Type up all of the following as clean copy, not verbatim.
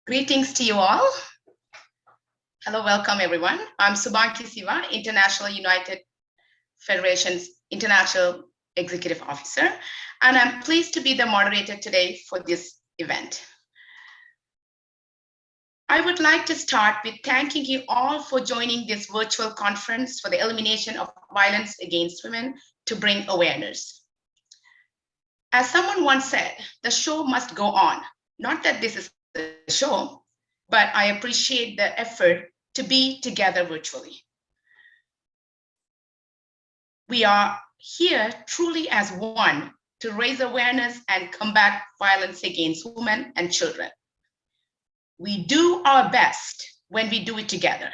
Greetings to you all. Hello, welcome everyone. I'm Montamil Siva, International United Federation's International Executive Officer, and I'm pleased to be the moderator today for this event. I would like to start with thanking you all for joining this virtual conference for the elimination of violence against women to bring awareness. As someone once said, the show must go on. Not that this is the show, but I appreciate the effort to be together virtually. We are here truly as one to raise awareness and combat violence against women and children. We do our best when we do it together.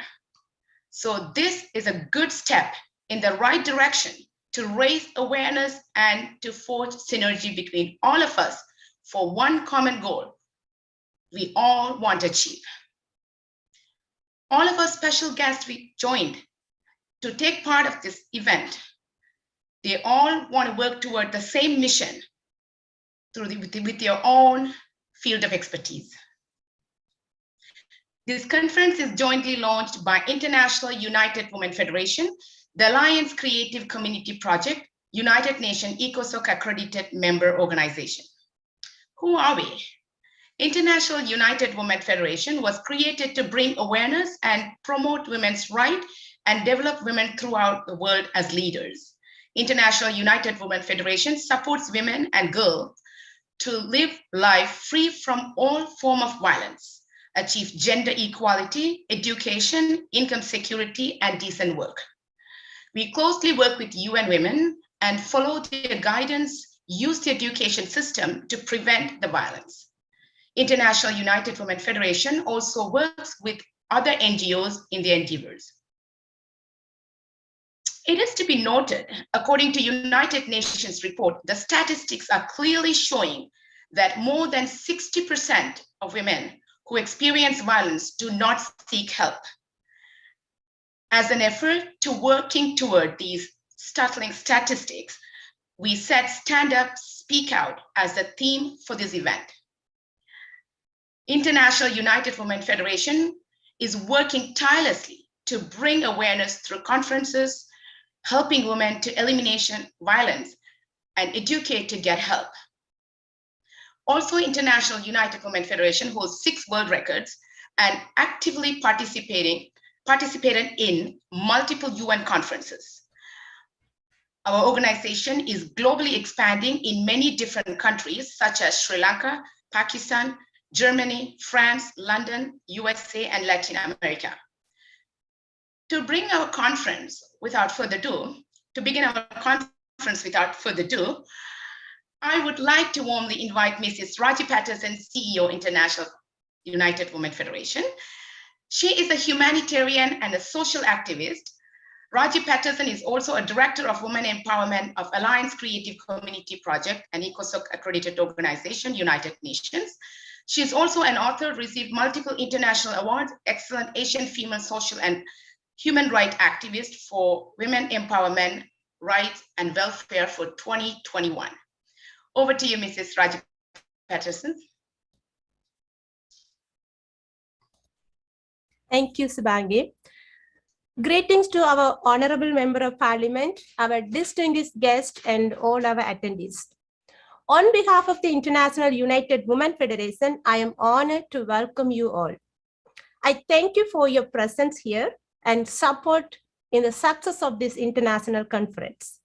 So this is a good step in the right direction to raise awareness and to forge synergy between all of us for one common goal we all want to achieve. All of our special guests we joined to take part of this event, they all want to work toward the same mission with their own field of expertise. This conference is jointly launched by International United Women Federation, the Alliance Creative Community Project, United Nations ECOSOC accredited member organization. Who are we? International United Women Federation was created to bring awareness and promote women's rights and develop women throughout the world as leaders. International United Women Federation supports women and girls to live life free from all forms of violence, achieve gender equality, education, income security, and decent work. We closely work with UN Women and follow their guidance, use the education system to prevent the violence. International United Women Federation also works with other NGOs in their endeavors. It is to be noted, according to United Nations report, the statistics are clearly showing that more than 60% of women who experience violence do not seek help. As an effort to working toward these startling statistics, we set Stand Up, Speak Out as the theme for this event. International United Women Federation is working tirelessly to bring awareness through conferences, helping women to elimination violence and educate to get help. Also, International United Women Federation holds 6 world records and actively participated in multiple UN conferences. Our organization is globally expanding in many different countries, such as Sri Lanka, Pakistan, Germany, France, London, USA, and Latin America. To begin our conference without further ado, I would like to warmly invite Mrs. Raji Patterson, CEO, International United Women Federation. She is a humanitarian and a social activist. Raji Patterson is also a director of women empowerment of Alliance Creative Community Project, an ECOSOC accredited organization, United Nations. She is also an author, received multiple international awards, excellent Asian female social and human rights activist for women empowerment, rights, and welfare for 2021. Over to you, Mrs. Raji Patterson. Thank you, Subangi. Greetings to our Honorable Member of Parliament, our distinguished guests, and all our attendees. On behalf of the International United Women Federation, I am honored to welcome you all. I thank you for your presence here and support in the success of this international conference.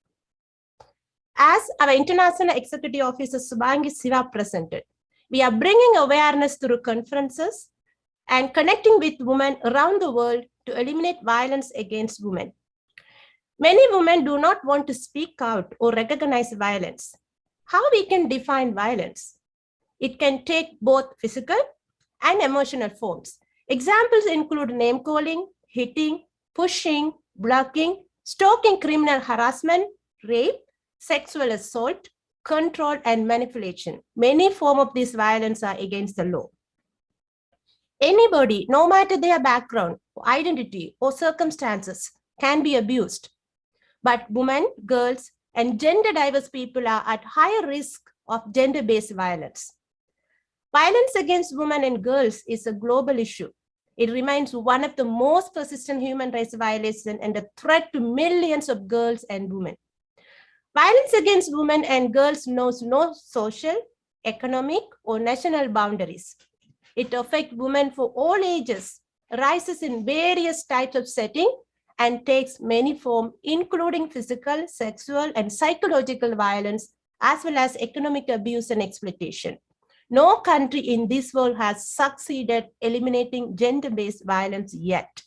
As our International Executive Officer Subangi Siva presented, we are bringing awareness through conferences and connecting with women around the world to eliminate violence against women. Many women do not want to speak out or recognize violence. How we can define violence? It can take both physical and emotional forms. Examples include name calling, hitting, pushing, blocking, stalking, criminal harassment, rape, sexual assault, control, and manipulation. Many forms of this violence are against the law. Anybody, no matter their background, identity, or circumstances, can be abused. But women, girls, and gender diverse people are at higher risk of gender-based violence. Violence against women and girls is a global issue. It remains one of the most persistent human rights violations and a threat to millions of girls and women. Violence against women and girls knows no social, economic, or national boundaries. It affects women for all ages, arises in various types of settings, and takes many forms, including physical, sexual, and psychological violence, as well as economic abuse and exploitation. No country in this world has succeeded eliminating gender-based violence yet.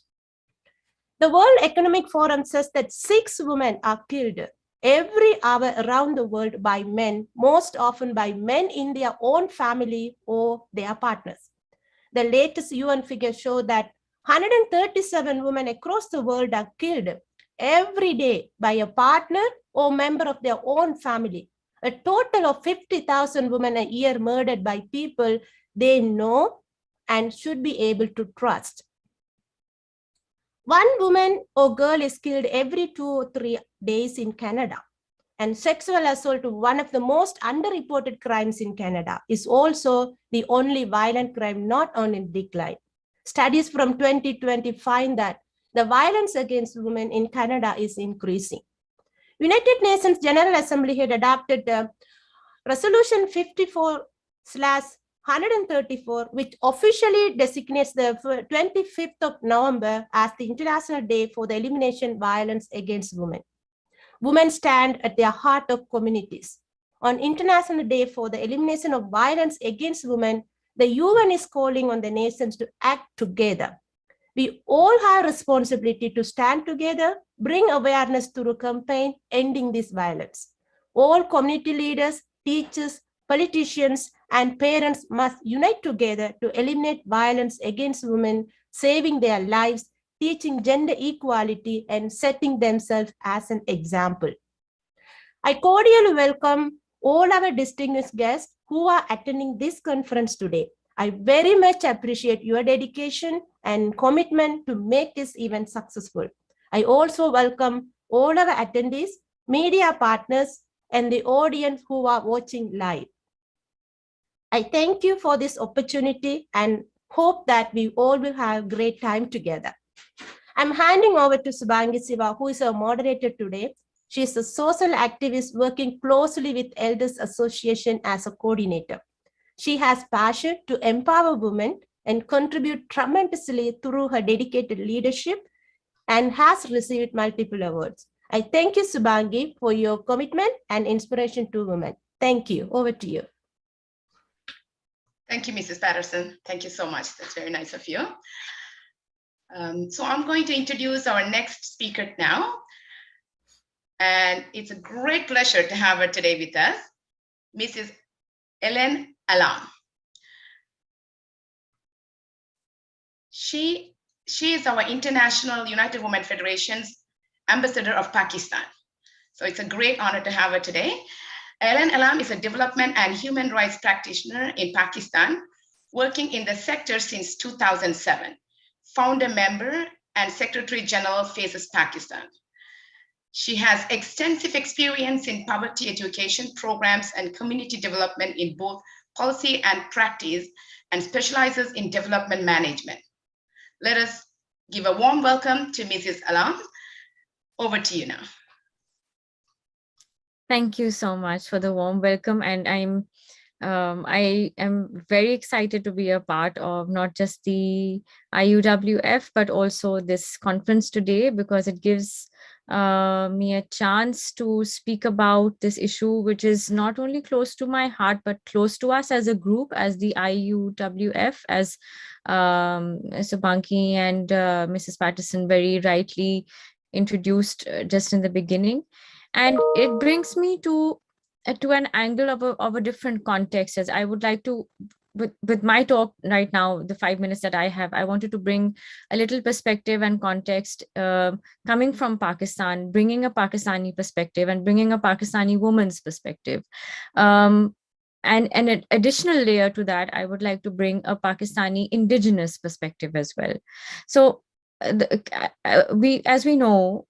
The World Economic Forum says that 6 women are killed every hour around the world by men, most often by men in their own family or their partners. The latest UN figures show that 137 women across the world are killed every day by a partner or member of their own family. A total of 50,000 women a year murdered by people they know and should be able to trust. 1 woman or girl is killed every 2 or 3 days in Canada. And sexual assault, one of the most underreported crimes in Canada, is also the only violent crime not on in decline. Studies from 2020 find that the violence against women in Canada is increasing. United Nations General Assembly had adopted Resolution 54/134, which officially designates the 25th of November as the International Day for the Elimination of Violence Against Women. Women stand at the heart of communities. On International Day for the Elimination of Violence Against Women, the UN is calling on the nations to act together. We all have responsibility to stand together, bring awareness through a campaign ending this violence. All community leaders, teachers, politicians, and parents must unite together to eliminate violence against women, saving their lives, teaching gender equality, and setting themselves as an example. I cordially welcome all our distinguished guests who are attending this conference today. I very much appreciate your dedication and commitment to make this event successful. I also welcome all our attendees, media partners, and the audience who are watching live. I thank you for this opportunity and hope that we all will have a great time together. I'm handing over to Subangi Siva, who is our moderator today. She is a social activist working closely with Elders Association as a coordinator. She has passion to empower women and contribute tremendously through her dedicated leadership and has received multiple awards. I thank you, Subhangi, for your commitment and inspiration to women. Thank you. Over to you. Thank you, Mrs. Patterson. Thank you so much. That's very nice of you. So I'm going to introduce our next speaker now. And it's a great pleasure to have her today with us, Mrs. Ellen Alam. She is our International United Women Federation's Ambassador of Pakistan. So it's a great honor to have her today. Ellen Alam is a development and human rights practitioner in Pakistan, working in the sector since 2007, founder member and Secretary General Faces Pakistan. She has extensive experience in poverty education programs and community development in both policy and practice, and specializes in development management. Let us give a warm welcome to Mrs. Alam. Over to you now. Thank you so much for the warm welcome, and I am very excited to be a part of not just the IUWF but also this conference today, because it gives me a chance to speak about this issue, which is not only close to my heart but close to us as a group, as the IUWF, as Subhangi and Mrs. Patterson very rightly introduced just in the beginning. And it brings me to an angle of a different context, as I would like to, with my talk right now, the 5 minutes that I have, I wanted to bring a little perspective and context coming from Pakistan, bringing a Pakistani perspective and bringing a Pakistani woman's perspective. And an additional layer to that, I would like to bring a Pakistani indigenous perspective as well. So as we know,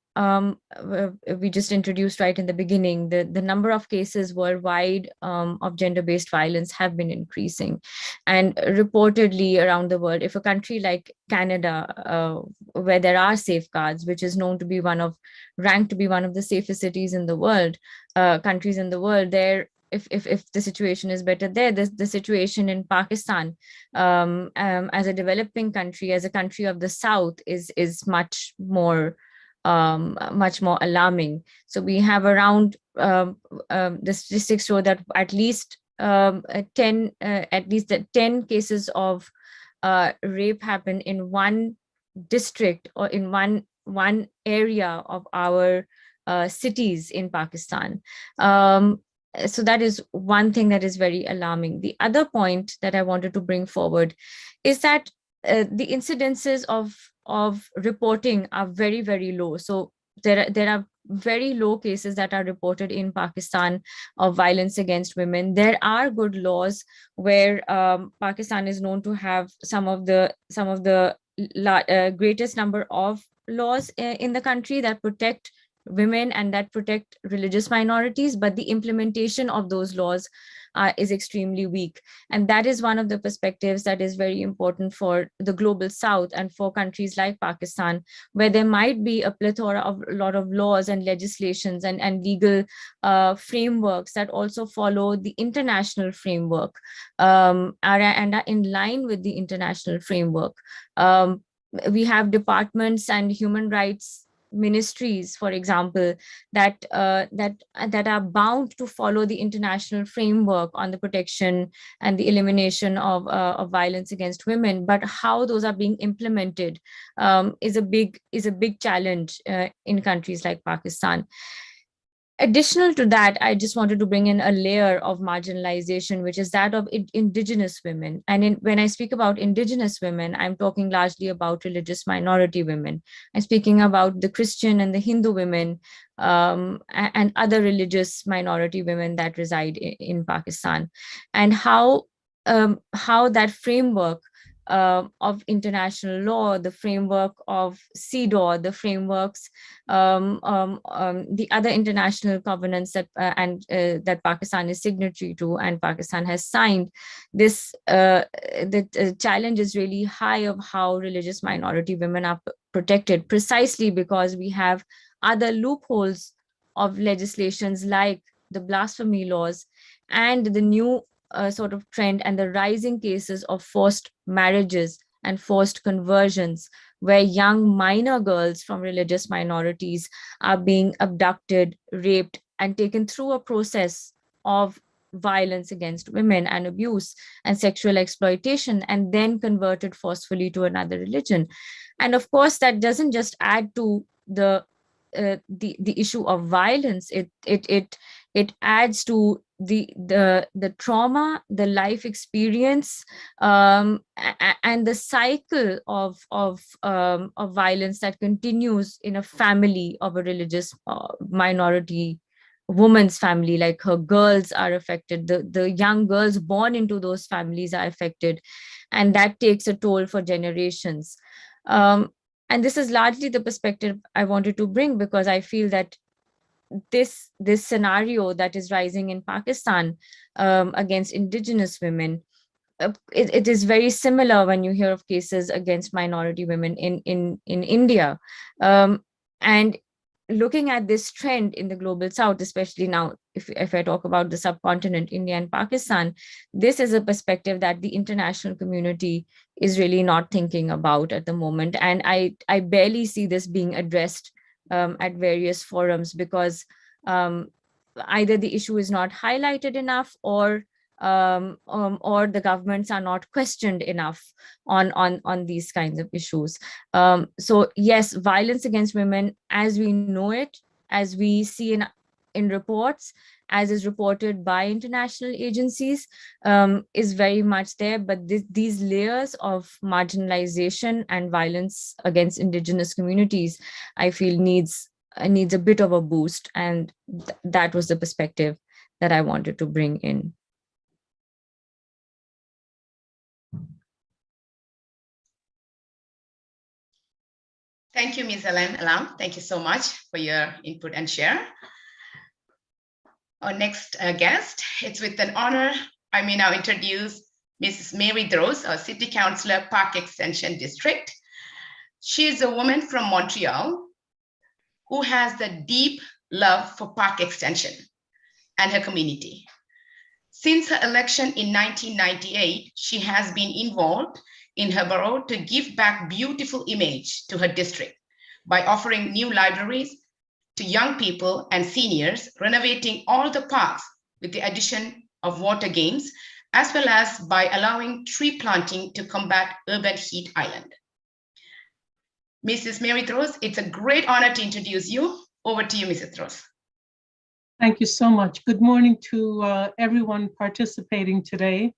we just introduced right in the beginning, the number of cases worldwide of gender-based violence have been increasing. And reportedly around the world, if a country like Canada, where there are safeguards, which is known to be ranked to be one of the safest cities in the world, countries in the world, there, if the situation is better there, the situation in Pakistan as a developing country, as a country of the South, is much more alarming. So we have around the statistics show that at least 10 cases of rape happen in one district or in one area of our cities in Pakistan. So that is one thing that is very alarming. The other point that I wanted to bring forward is that the incidences of reporting are very, very low. So there are very low cases that are reported in Pakistan of violence against women. There are good laws where Pakistan is known to have some of the greatest number of laws in the country that protect women and that protect religious minorities, but the implementation of those laws is extremely weak. And that is one of the perspectives that is very important for the global South and for countries like Pakistan, where there might be a plethora of a lot of laws and legislations and legal frameworks that also follow the international framework and are in line with the international framework. We have departments and human rights ministries, for example, that are bound to follow the international framework on the protection and the elimination of violence against women. But how those are being implemented is a big challenge in countries like Pakistan. Additional to that, I just wanted to bring in a layer of marginalization, which is that of indigenous women. And when I speak about indigenous women, I'm talking largely about religious minority women. I'm speaking about the Christian and the Hindu women and other religious minority women that reside in Pakistan, and how that framework of international law, the framework of CEDAW, the frameworks, the other international covenants that that Pakistan is signatory to and Pakistan has signed. This the challenge is really high of how religious minority women are protected, precisely because we have other loopholes of legislations like the blasphemy laws and the new sort of trend and the rising cases of forced marriages and forced conversions, where young minor girls from religious minorities are being abducted, raped, and taken through a process of violence against women and abuse and sexual exploitation, and then converted forcefully to another religion. And of course, that doesn't just add to the issue of violence. It adds to the trauma, the life experience, and the cycle of violence that continues in a family of a religious minority woman's family. Like, her girls are affected, the young girls born into those families are affected, and that takes a toll for generations. And this is largely the perspective I wanted to bring, because I feel that this scenario that is rising in Pakistan against indigenous women, it is very similar when you hear of cases against minority women in India. And looking at this trend in the global south, especially now, if I talk about the subcontinent, India and Pakistan, this is a perspective that the international community is really not thinking about at the moment. And I barely see this being addressed at various forums, because either the issue is not highlighted enough, or the governments are not questioned enough on these kinds of issues. So yes, violence against women as we know it, as we see in reports, as is reported by international agencies, is very much there. But these layers of marginalization and violence against indigenous communities, I feel needs a bit of a boost. And that was the perspective that I wanted to bring in. Thank you, Ms. Alam. Thank you so much for your input and share. Our next guest, it's with an honor, I may now introduce Mrs. Mary Droz, our City Councillor, Park Extension District. She is a woman from Montreal who has the deep love for Park Extension and her community. Since her election in 1998, she has been involved in her borough to give back beautiful image to her district by offering new libraries to young people and seniors, renovating all the parks with the addition of water games, as well as by allowing tree planting to combat urban heat island. Mrs. Mary Droz, it's a great honor to introduce you. Over to you, Mrs. Droz. Thank you so much. Good morning to everyone participating today.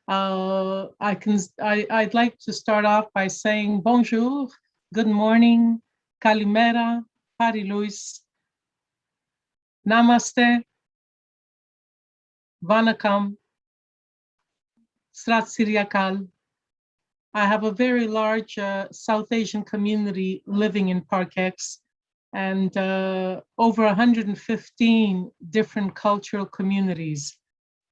I'd like to start off by saying bonjour, good morning, kalimera, pari luis, namaste, vanakkam, srat sri akal. I have a very large South Asian community living in Parkex, and over 115 different cultural communities.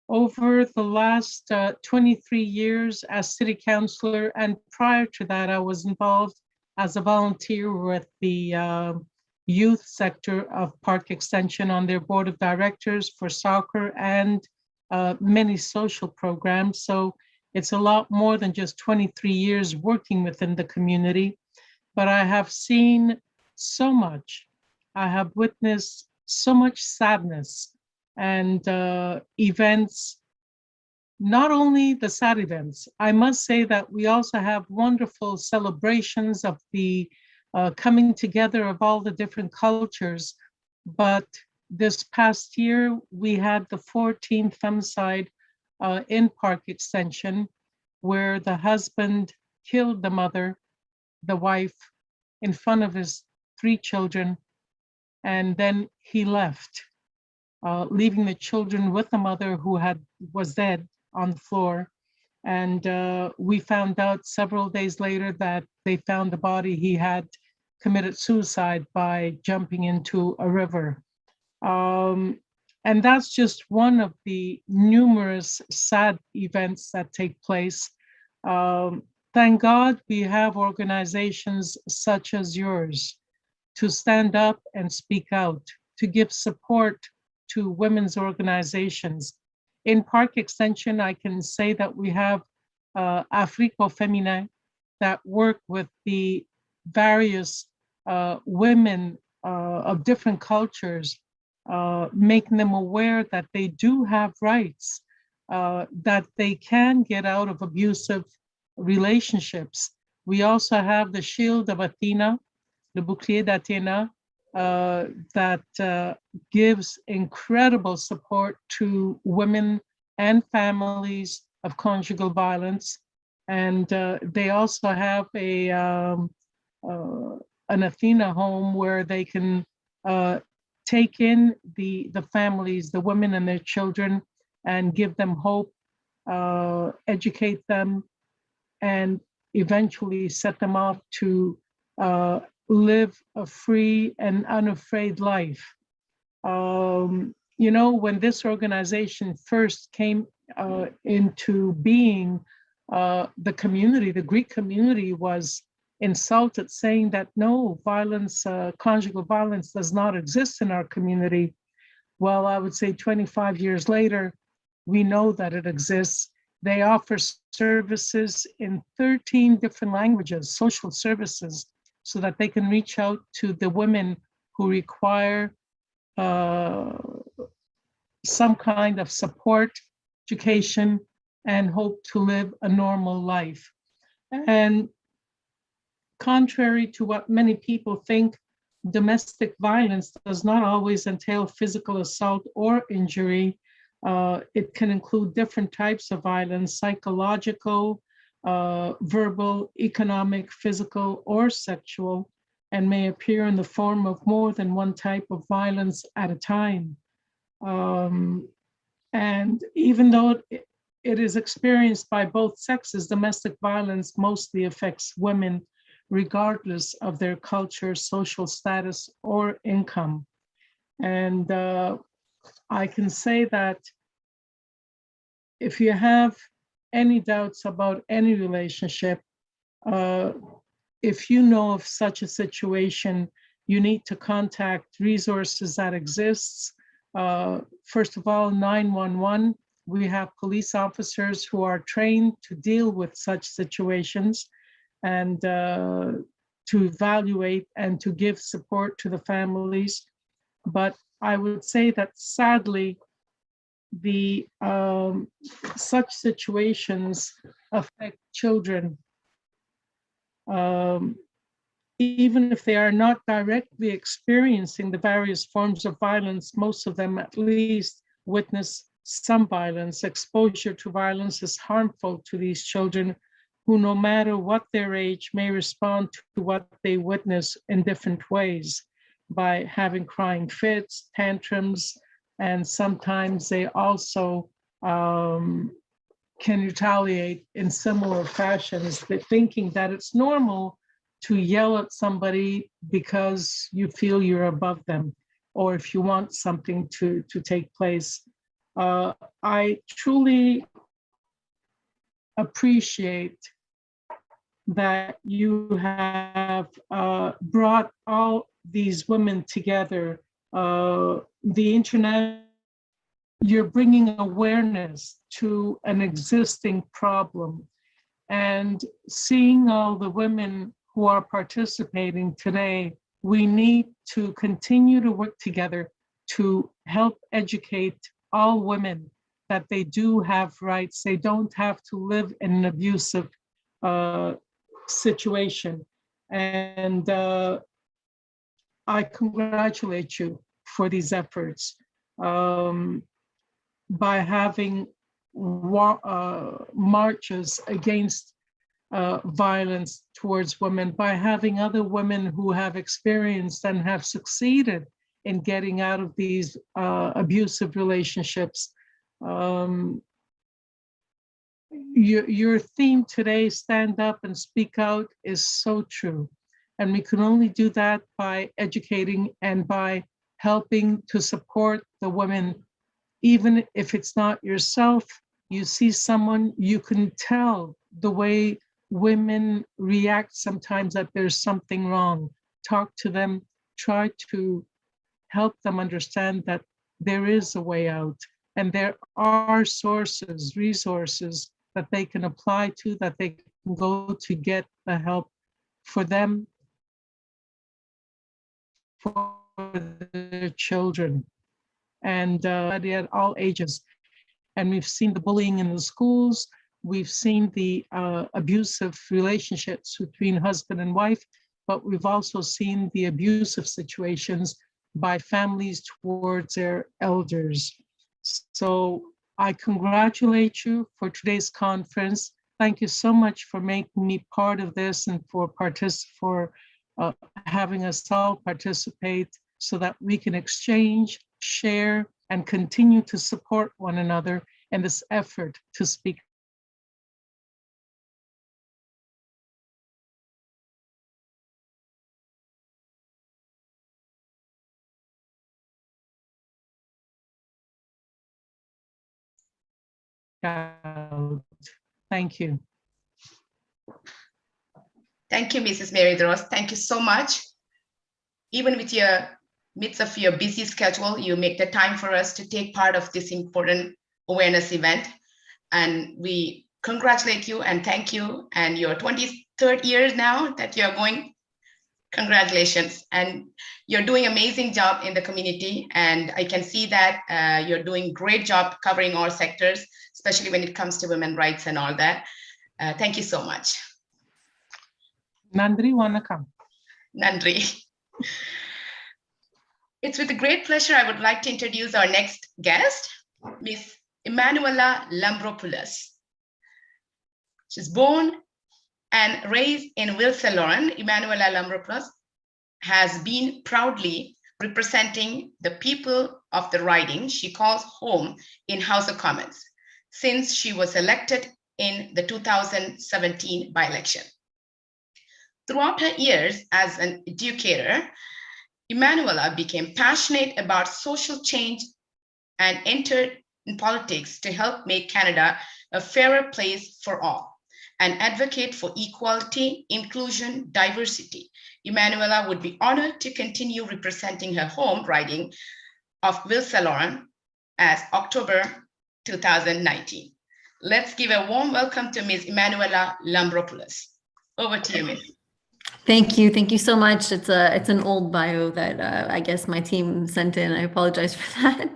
Over the last 23 years as city councillor, and prior to that, I was involved as a volunteer with the youth sector of Park Extension on their board of directors for soccer and many social programs. So it's a lot more than just 23 years working within the community, but I have seen so much. I have witnessed so much sadness and events, not only the sad events. I must say that we also have wonderful celebrations of the coming together of all the different cultures. But this past year, we had the 14th femicide in Park Extension, where the husband killed the mother, the wife, in front of his 3 children, and then he left, leaving the children with the mother who was dead on the floor. And we found out several days later that they found the body. He had committed suicide by jumping into a river. And that's just one of the numerous sad events that take place. Thank God we have organizations such as yours to stand up and speak out, to give support to women's organizations. In Park Extension, I can say that we have Africo Feminin that work with the various women of different cultures, making them aware that they do have rights, that they can get out of abusive relationships. We also have the Shield of Athena, the Bouclier d'Athena, that gives incredible support to women and families of conjugal violence. And they also have an Athena home where they can take in the families, the women and their children, and give them hope, educate them, and eventually set them off to live a free and unafraid life. You know, when this organization first came into being, the community, the Greek community, was insulted, saying that no, violence, conjugal violence does not exist in our community. Well, I would say 25 years later, we know that it exists. They offer services in 13 different languages, social services, so that they can reach out to the women who require some kind of support, education, and hope to live a normal life. And contrary to what many people think, domestic violence does not always entail physical assault or injury. It can include different types of violence: psychological, verbal, economic, physical, or sexual, and may appear in the form of more than one type of violence at a time. And even though it is experienced by both sexes, domestic violence mostly affects women, regardless of their culture, social status, or income. And I can say that if you have any doubts about any relationship, if you know of such a situation, you need to contact resources that exists. First of all, 911. We have police officers who are trained to deal with such situations and to evaluate and to give support to the families. But I would say that sadly, the such situations affect children. Even if they are not directly experiencing the various forms of violence, most of them at least witness some violence. Exposure to violence is harmful to these children, who, no matter what their age, may respond to what they witness in different ways, by having crying fits, tantrums, and sometimes they also can retaliate in similar fashions, thinking that it's normal to yell at somebody because you feel you're above them, or if you want something to take place. I truly appreciate that you have brought all these women together. The internet, you're bringing awareness to an existing problem, and seeing all the women who are participating today, we need to continue to work together to help educate all women that they do have rights. They don't have to live in an abusive situation. And I congratulate you for these efforts. By having marches against violence towards women, by having other women who have experienced and have succeeded in getting out of these abusive relationships. Your theme today, Stand Up and Speak Out, is so true. And we can only do that by educating and by helping to support the women. Even if it's not yourself, you see someone, you can tell the way women react sometimes that there's something wrong. Talk to them, try to help them understand that there is a way out. And there are resources that they can apply to, that they can go to get the help for them, for their children, and at all ages. And we've seen the bullying in the schools. We've seen the abusive relationships between husband and wife, but we've also seen the abusive situations by families towards their elders. So I congratulate you for today's conference. Thank you so much for making me part of this and for having us all participate so that we can exchange, share, and continue to support one another in this effort to speak. Thank you. Thank you, Mrs. Mary Rose. Thank you so much. Even with your midst of your busy schedule, you make the time for us to take part of this important awareness event. And we congratulate you and thank you. And your 23rd year now that you're going, congratulations. And you're doing amazing job in the community. And I can see that you're doing great job covering all sectors, especially when it comes to women's rights and all that. Thank you so much. Nandri, wanna come? Nandri. It's with a great pleasure I would like to introduce our next guest, Miss Emanuela Lambropoulos. She's born and raised in Wilselloren. Emanuela Lambropoulos has been proudly representing the people of the riding she calls home in House of Commons since she was elected in the 2017 by-election. Throughout her years as an educator, Emanuela became passionate about social change and entered in politics to help make Canada a fairer place for all and advocate for equality, inclusion, diversity. Emanuela would be honored to continue representing her home riding of Wilselloren as October 2019. Let's give a warm welcome to Ms. Emanuela Lambropoulos. Over to you, Ms. Thank you so much. It's an old bio that I guess my team sent in. I apologize for that.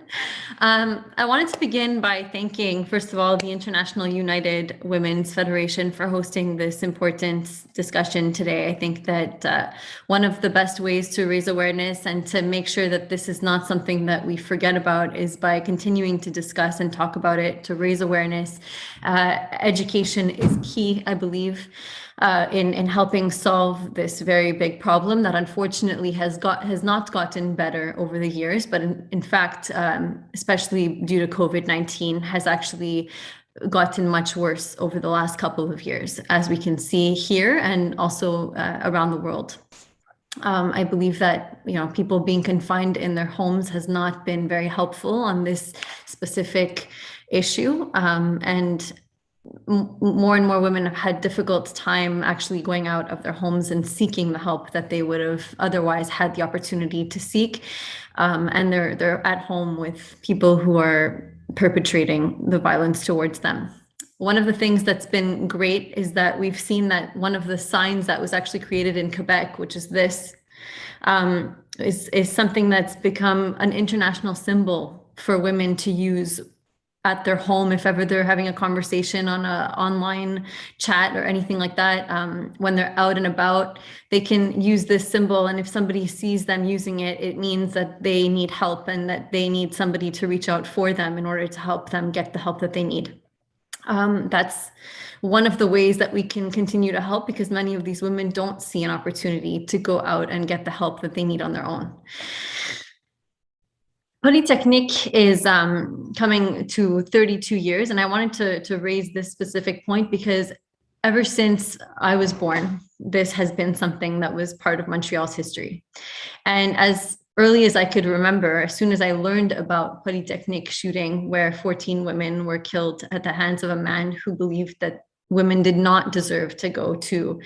I wanted to begin by thanking, first of all, the International United Women's Federation for hosting this important discussion today. I think that one of the best ways to raise awareness and to make sure that this is not something that we forget about is by continuing to discuss and talk about it, to raise awareness. Education is key, I believe, in helping solve this very big problem that unfortunately has not gotten better over the years, but in fact, especially due to COVID-19, has actually gotten much worse over the last couple of years, as we can see here and also around the world. I believe that people being confined in their homes has not been very helpful on this specific issue, and more women have had difficult time actually going out of their homes and seeking the help that they would have otherwise had the opportunity to seek, and they're at home with people who are perpetrating the violence towards them. One of the things that's been great is that we've seen that one of the signs that was actually created in Quebec, which is this, is something that's become an international symbol for women to use at their home if ever they're having a conversation on an online chat or anything like that. When they're out and about, they can use this symbol, and if somebody sees them using it, it means that they need help and that they need somebody to reach out for them in order to help them get the help that they need. That's one of the ways that we can continue to help, because many of these women don't see an opportunity to go out and get the help that they need on their own. Polytechnique is coming to 32 years, and I wanted to raise this specific point because ever since I was born, this has been something that was part of Montreal's history. And as early as I could remember, as soon as I learned about Polytechnique shooting, where 14 women were killed at the hands of a man who believed that women did not deserve to go to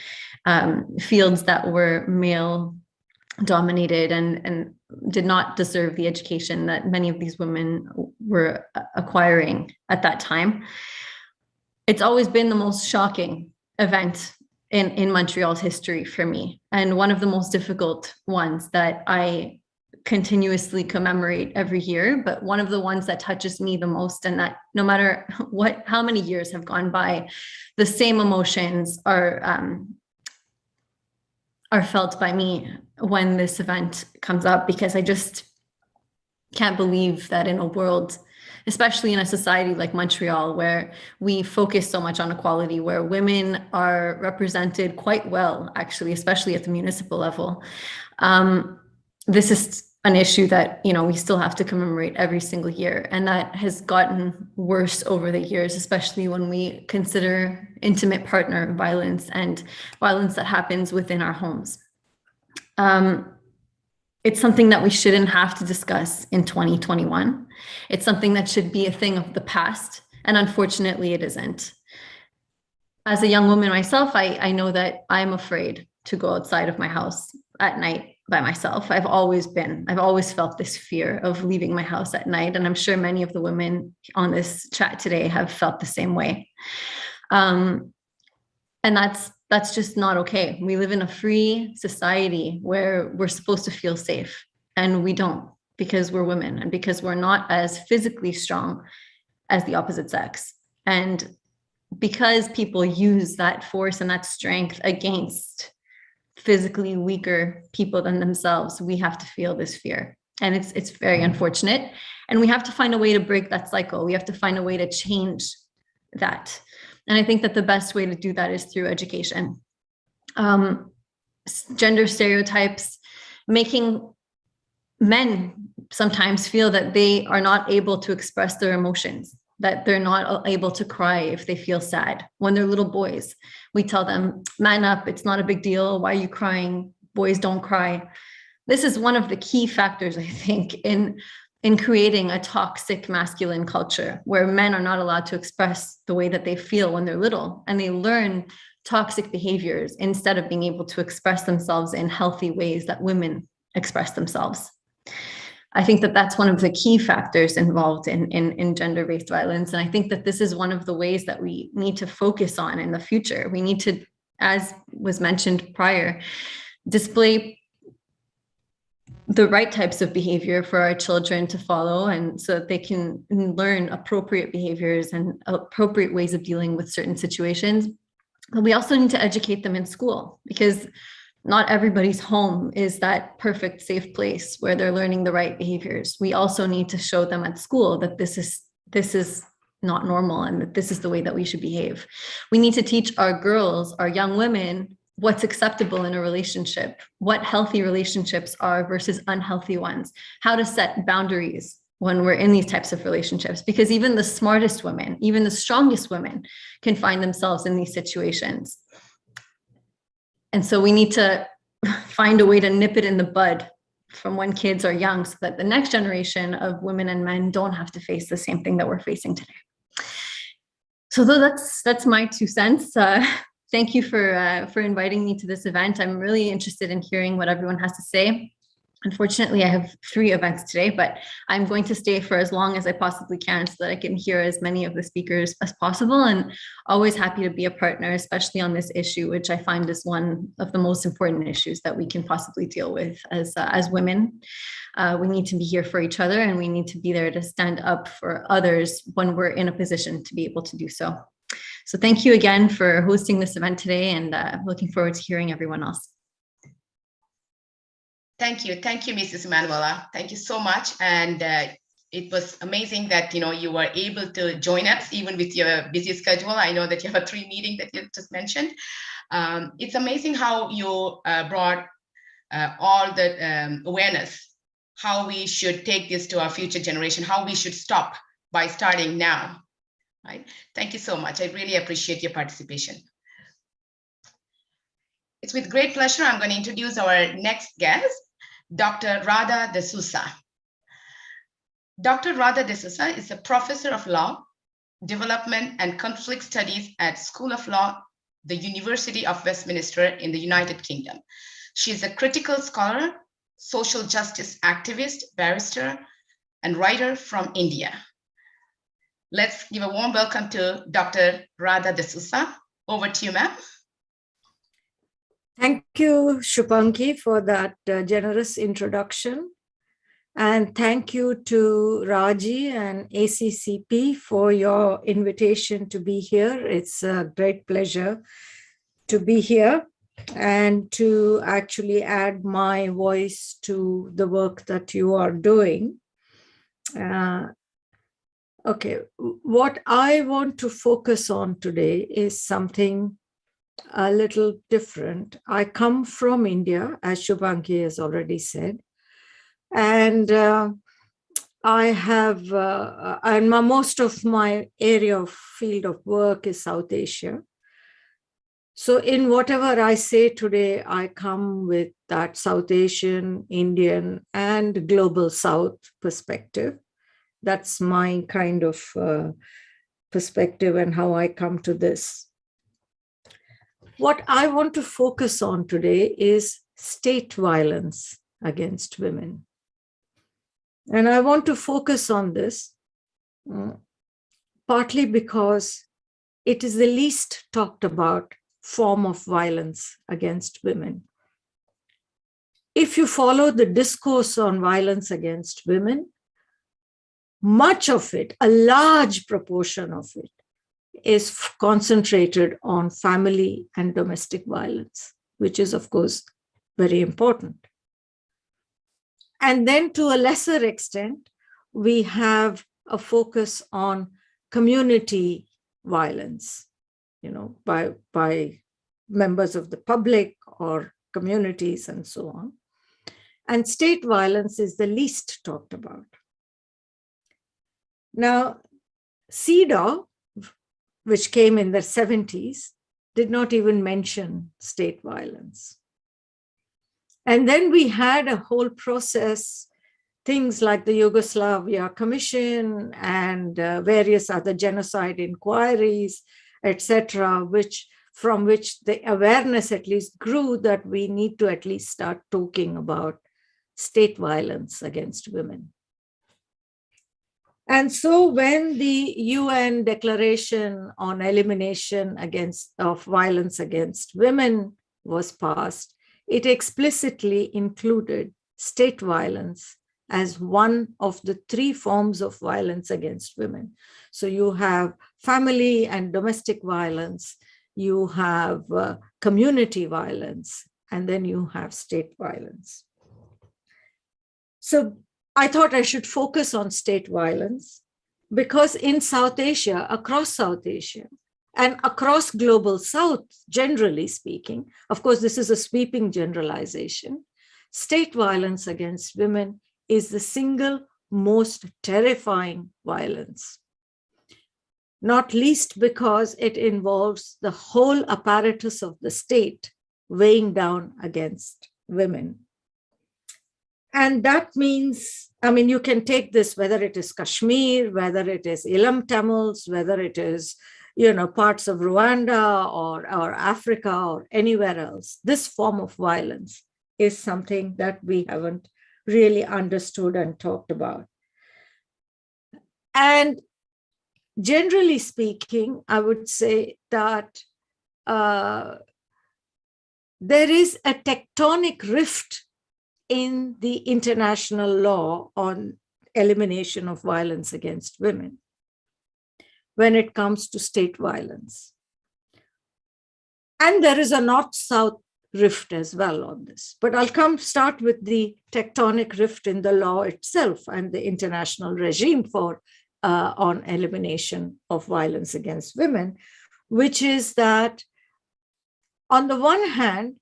fields that were male dominated and did not deserve the education that many of these women were acquiring at that time. It's always been the most shocking event in Montreal's history for me, and one of the most difficult ones that I continuously commemorate every year, but one of the ones that touches me the most, and that no matter how many years have gone by, the same emotions are felt by me when this event comes up, because I just can't believe that in a world, especially in a society like Montreal, where we focus so much on equality, where women are represented quite well, actually, especially at the municipal level. This is an issue that, we still have to commemorate every single year. And that has gotten worse over the years, especially when we consider intimate partner violence and violence that happens within our homes. It's something that we shouldn't have to discuss in 2021. It's something that should be a thing of the past, and unfortunately it isn't. As a young woman myself, I know that I'm afraid to go outside of my house at night by myself. I've always felt this fear of leaving my house at night, and I'm sure many of the women on this chat today have felt the same way. And that's just not okay. We live in a free society where we're supposed to feel safe, and we don't, because we're women and because we're not as physically strong as the opposite sex. And because people use that force and that strength against physically weaker people than themselves, we have to feel this fear. And it's very unfortunate. And we have to find a way to break that cycle. We have to find a way to change that. And I think that the best way to do that is through education. Gender stereotypes, making men sometimes feel that they are not able to express their emotions, that they're not able to cry if they feel sad. When they're little boys, we tell them, man up, it's not a big deal. Why are you crying? Boys don't cry. This is one of the key factors, I think, in creating a toxic masculine culture where men are not allowed to express the way that they feel when they're little, and they learn toxic behaviors instead of being able to express themselves in healthy ways that women express themselves. I think that that's one of the key factors involved in gender-based violence. And I think that this is one of the ways that we need to focus on in the future. We need to, as was mentioned prior, display the right types of behavior for our children to follow, and so that they can learn appropriate behaviors and appropriate ways of dealing with certain situations. But we also need to educate them in school, because not everybody's home is that perfect safe place where they're learning the right behaviors. We also need to show them at school that this is not normal and that this is the way that we should behave. We need to teach our girls, our young women, what's acceptable in a relationship, what healthy relationships are versus unhealthy ones, how to set boundaries when we're in these types of relationships, because even the smartest women, even the strongest women can find themselves in these situations. And so we need to find a way to nip it in the bud from when kids are young, so that the next generation of women and men don't have to face the same thing that we're facing today. So that's my 2 cents. Thank you for inviting me to this event. I'm really interested in hearing what everyone has to say. Unfortunately, I have 3 events today, but I'm going to stay for as long as I possibly can so that I can hear as many of the speakers as possible, and always happy to be a partner, especially on this issue, which I find is one of the most important issues that we can possibly deal with as women. We need to be here for each other, and we need to be there to stand up for others when we're in a position to be able to do so. So thank you again for hosting this event today, and looking forward to hearing everyone else. Thank you, Mrs. Manuela. Thank you so much. And it was amazing that you were able to join us even with your busy schedule. I know that you have a 3 meeting that you just mentioned. It's amazing how you brought all the awareness, how we should take this to our future generation, how we should stop by starting now. Right? Thank you so much. I really appreciate your participation. It's with great pleasure I'm going to introduce our next guest, Dr. Radha D'Souza. Dr. Radha D'Souza is a professor of law, development and conflict studies at School of Law, the University of Westminster in the United Kingdom. She is a critical scholar, social justice activist, barrister, and writer from India. Let's give a warm welcome to Dr. Radha D'Souza. Over to you, ma'am. Thank you, Shupanki, for that generous introduction. And thank you to Raji and ACCP for your invitation to be here. It's a great pleasure to be here and to actually add my voice to the work that you are doing. Okay, what I want to focus on today is something a little different. I come from India, as Shubhangi has already said, and I have, and most of my area of field of work is South Asia. So in whatever I say today, I come with that South Asian, Indian, and global South perspective. That's my kind of perspective and how I come to this. What I want to focus on today is state violence against women. And I want to focus on this partly because it is the least talked about form of violence against women. If you follow the discourse on violence against women, much of it, a large proportion of it, is concentrated on family and domestic violence, which is, of course, very important. And then to a lesser extent, we have a focus on community violence, by members of the public or communities and so on. And state violence is the least talked about. Now, CEDAW, which came in the 70s, did not even mention state violence. And then we had a whole process, things like the Yugoslavia Commission and various other genocide inquiries, etc., from which the awareness at least grew that we need to at least start talking about state violence against women. And so when the UN Declaration on Elimination of Violence Against Women was passed, it explicitly included state violence as one of the 3 forms of violence against women. So you have family and domestic violence, you have community violence, and then you have state violence. So I thought I should focus on state violence because in South Asia, across South Asia, and across global South, generally speaking, of course, this is a sweeping generalization, state violence against women is the single most terrifying violence, not least because it involves the whole apparatus of the state weighing down against women. And that means, you can take this, whether it is Kashmir, whether it is Ilam Tamils, whether it is, parts of Rwanda or Africa or anywhere else. This form of violence is something that we haven't really understood and talked about. And generally speaking, I would say that there is a tectonic rift in the international law on elimination of violence against women when it comes to state violence. And there is a north-south rift as well on this. But I'll start with the tectonic rift in the law itself and the international regime on elimination of violence against women, which is that on the one hand,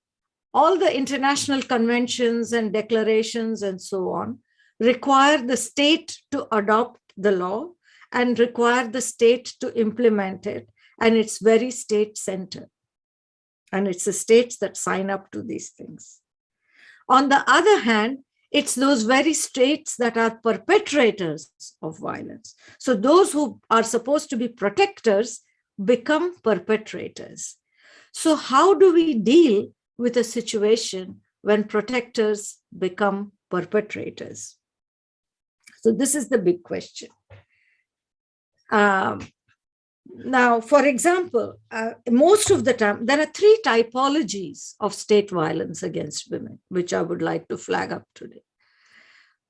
all the international conventions and declarations and so on require the state to adopt the law and require the state to implement it. And it's very state-centered. And it's the states that sign up to these things. On the other hand, it's those very states that are perpetrators of violence. So those who are supposed to be protectors become perpetrators. So how do we deal with a situation when protectors become perpetrators? So this is the big question. Now, for example, most of the time, there are three typologies of state violence against women, which I would like to flag up today.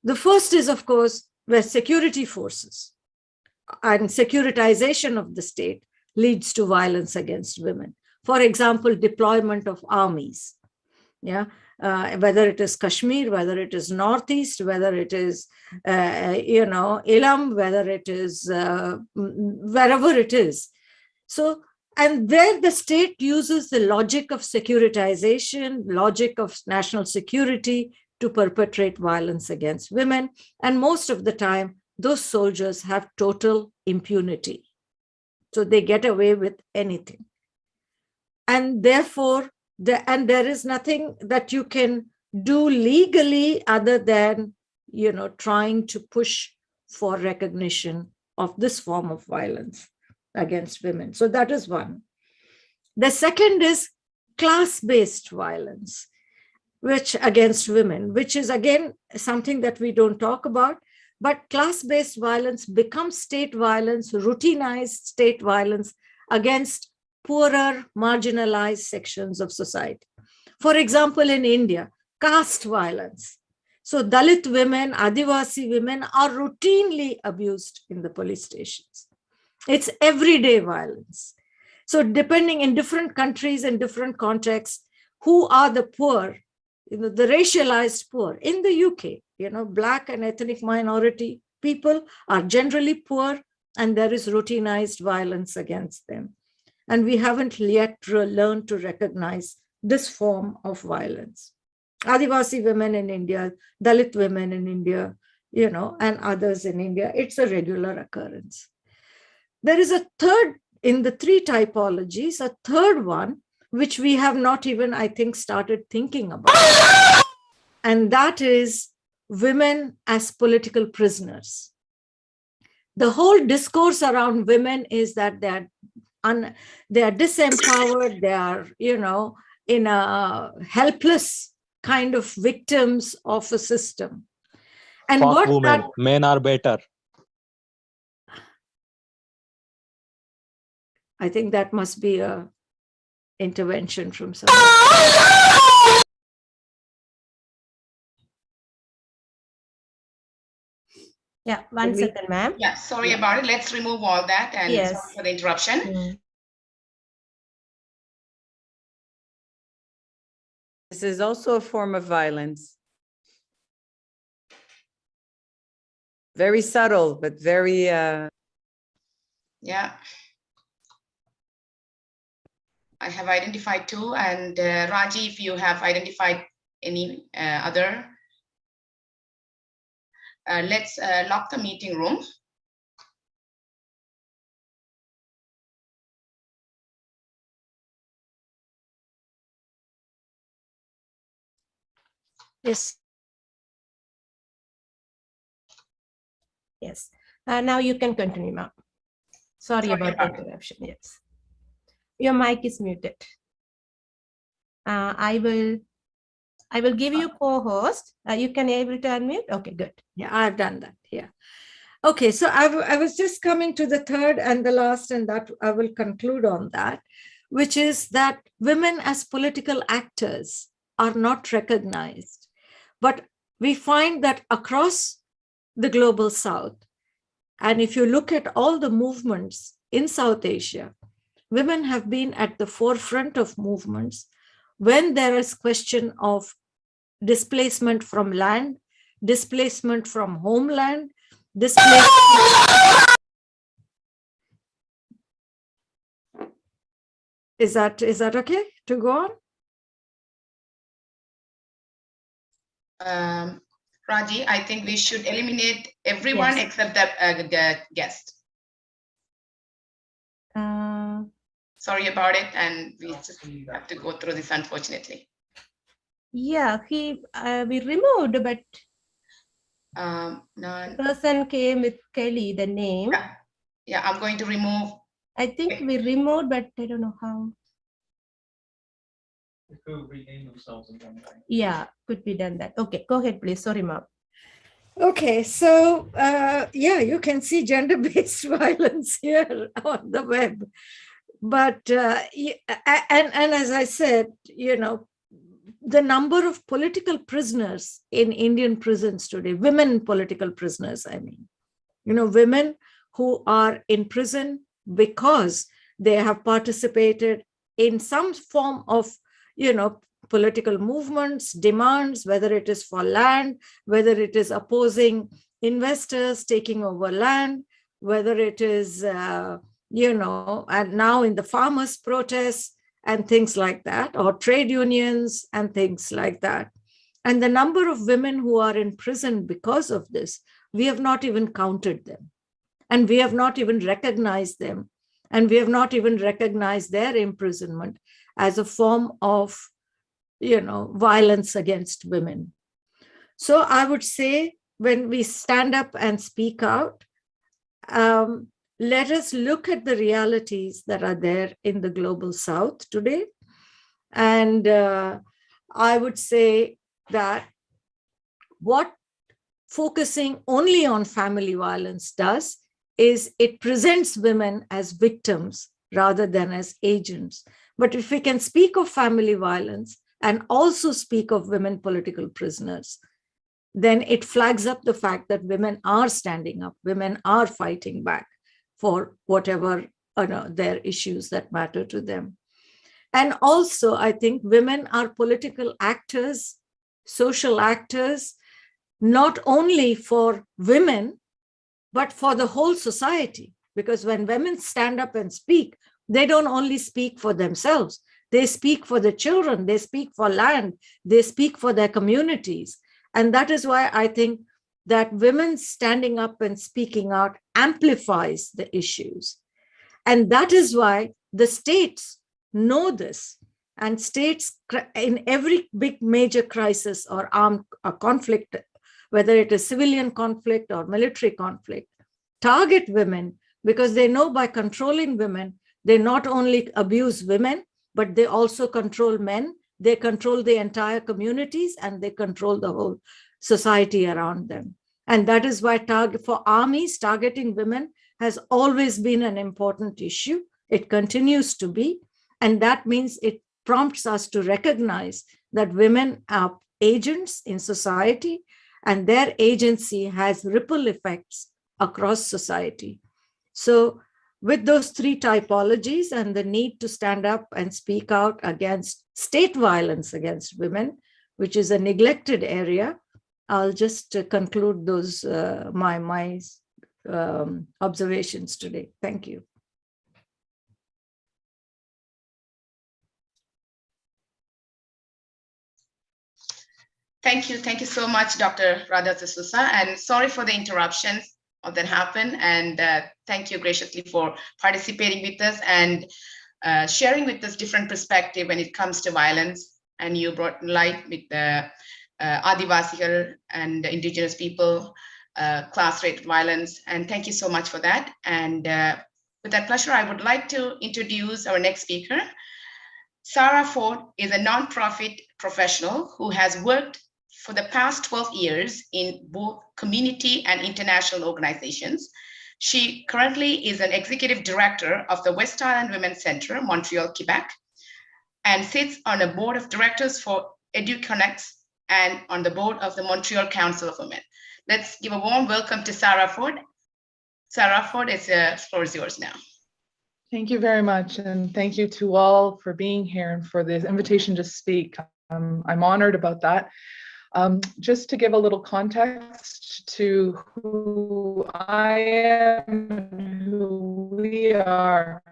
The first is, of course, where security forces and securitization of the state leads to violence against women. For example, deployment of armies, whether it is Kashmir, whether it is Northeast, whether it is, Ilam, whether it is wherever it is. So, and there the state uses the logic of securitization, logic of national security to perpetrate violence against women. And most of the time, those soldiers have total impunity. So they get away with anything. And therefore, there is nothing that you can do legally other than, trying to push for recognition of this form of violence against women. So that is one. The second is class-based violence, which against women, which is again something that we don't talk about, but class-based violence becomes state violence, routinized state violence against poorer, marginalized sections of society. For example, in India, caste violence. So Dalit women, Adivasi women are routinely abused in the police stations. It's everyday violence. So depending in different countries and different contexts, who are the poor, the racialized poor. In the UK, Black and ethnic minority people are generally poor, and there is routinized violence against them. And we haven't yet learned to recognize this form of violence. Adivasi women in India, Dalit women in India, and others in India, it's a regular occurrence. There is a third, in the three typologies, a third one, which we have not even, I think, started thinking about. And that is women as political prisoners. The whole discourse around women is that they are disempowered, they are, in a helpless kind of victims of a system. And Fuck what women, that, men are better. I think that must be a intervention from someone. Yeah, one second, ma'am. Yeah, sorry about it. Let's remove all that, and Yes. sorry for the interruption. Mm. This is also a form of violence. Very subtle, but very... Yeah. I have identified two, and Raji, if you have identified any other, let's lock the meeting room. Yes. Yes. Now you can continue, ma'am. Sorry about the interruption. Yes. Your mic is muted. I will give you co-host. You can able to unmute. Okay, good. Yeah, I've done that. Yeah. Okay, so I was just coming to the third and the last, and that I will conclude on that, which is that women as political actors are not recognized. But we find that across the global South, and if you look at all the movements in South Asia, women have been at the forefront of movements when there is question of displacement from land, displacement from homeland, displacement. Is that okay to go on? Raji, I think we should eliminate everyone except the guest. Sorry about it, and we just have to go through this, unfortunately. Yeah, we removed, but no. Person came with Kelly, the name. Yeah, I'm going to remove. I think we removed, but I don't know how. They could rename themselves again, right? Yeah, could be done that. Okay, go ahead, please. Sorry, ma'am. Okay, so yeah, you can see gender-based violence here on the web. But and as I said, the number of political prisoners in Indian prisons today, women political prisoners, I mean, women who are in prison because they have participated in some form of, political movements, demands, whether it is for land, whether it is opposing investors taking over land, whether it is, and now in the farmers' protests and things like that, or trade unions and things like that. And the number of women who are in prison because of this, we have not even counted them. And we have not even recognized them. And we have not even recognized their imprisonment as a form of, violence against women. So I would say when we stand up and speak out, let us look at the realities that are there in the global South today. And I would say that what focusing only on family violence does is it presents women as victims rather than as agents. But if we can speak of family violence and also speak of women political prisoners, then it flags up the fact that women are standing up, women are fighting back for whatever their issues that matter to them. And also, I think women are political actors, social actors, not only for women, but for the whole society. Because when women stand up and speak, they don't only speak for themselves, they speak for the children, they speak for land, they speak for their communities. And that is why I think that women standing up and speaking out amplifies the issues. And that is why the states know this. And states in every big major crisis or armed conflict, whether it is civilian conflict or military conflict, target women because they know by controlling women, they not only abuse women, but they also control men, they control the entire communities, and they control the whole society around them. And that is why for armies, targeting women has always been an important issue. It continues to be. And that means it prompts us to recognize that women are agents in society, and their agency has ripple effects across society. So with those three typologies and the need to stand up and speak out against state violence against women, which is a neglected area, I'll just conclude those my observations today. Thank you. Thank you. Thank you so much, Dr. Radha D'Souza. And sorry for the interruptions that happened. And thank you graciously for participating with us and sharing with us different perspective when it comes to violence. And you brought light with the Adivasi and indigenous people, class rate violence. And thank you so much for that. And with that pleasure, I would like to introduce our next speaker. Sarah Ford is a nonprofit professional who has worked for the past 12 years in both community and international organizations. She currently is an executive director of the West Island Women's Center, Montreal, Quebec, and sits on the board of directors for EduConnects and on the board of the Montreal Council of Women. Let's give a warm welcome to Sarah Ford. Sarah Ford, the floor is yours now. Thank you very much. And thank you to all for being here and for the invitation to speak. I'm honored about that. Just to give a little context to who I am and who we are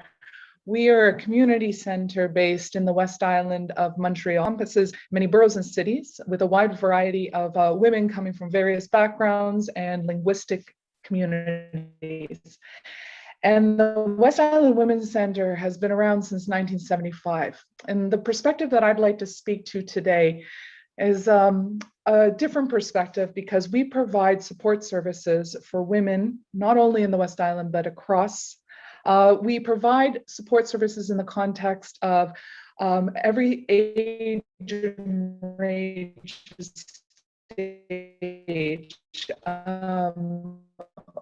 a community center based in the West Island of Montreal. Encompasses many boroughs and cities with a wide variety of women coming from various backgrounds and linguistic communities. And the West Island Women's Center has been around since 1975. And the perspective that I'd like to speak to today is a different perspective because we provide support services for women, not only in the West Island, but across. We provide support services in the context of every age and range stage,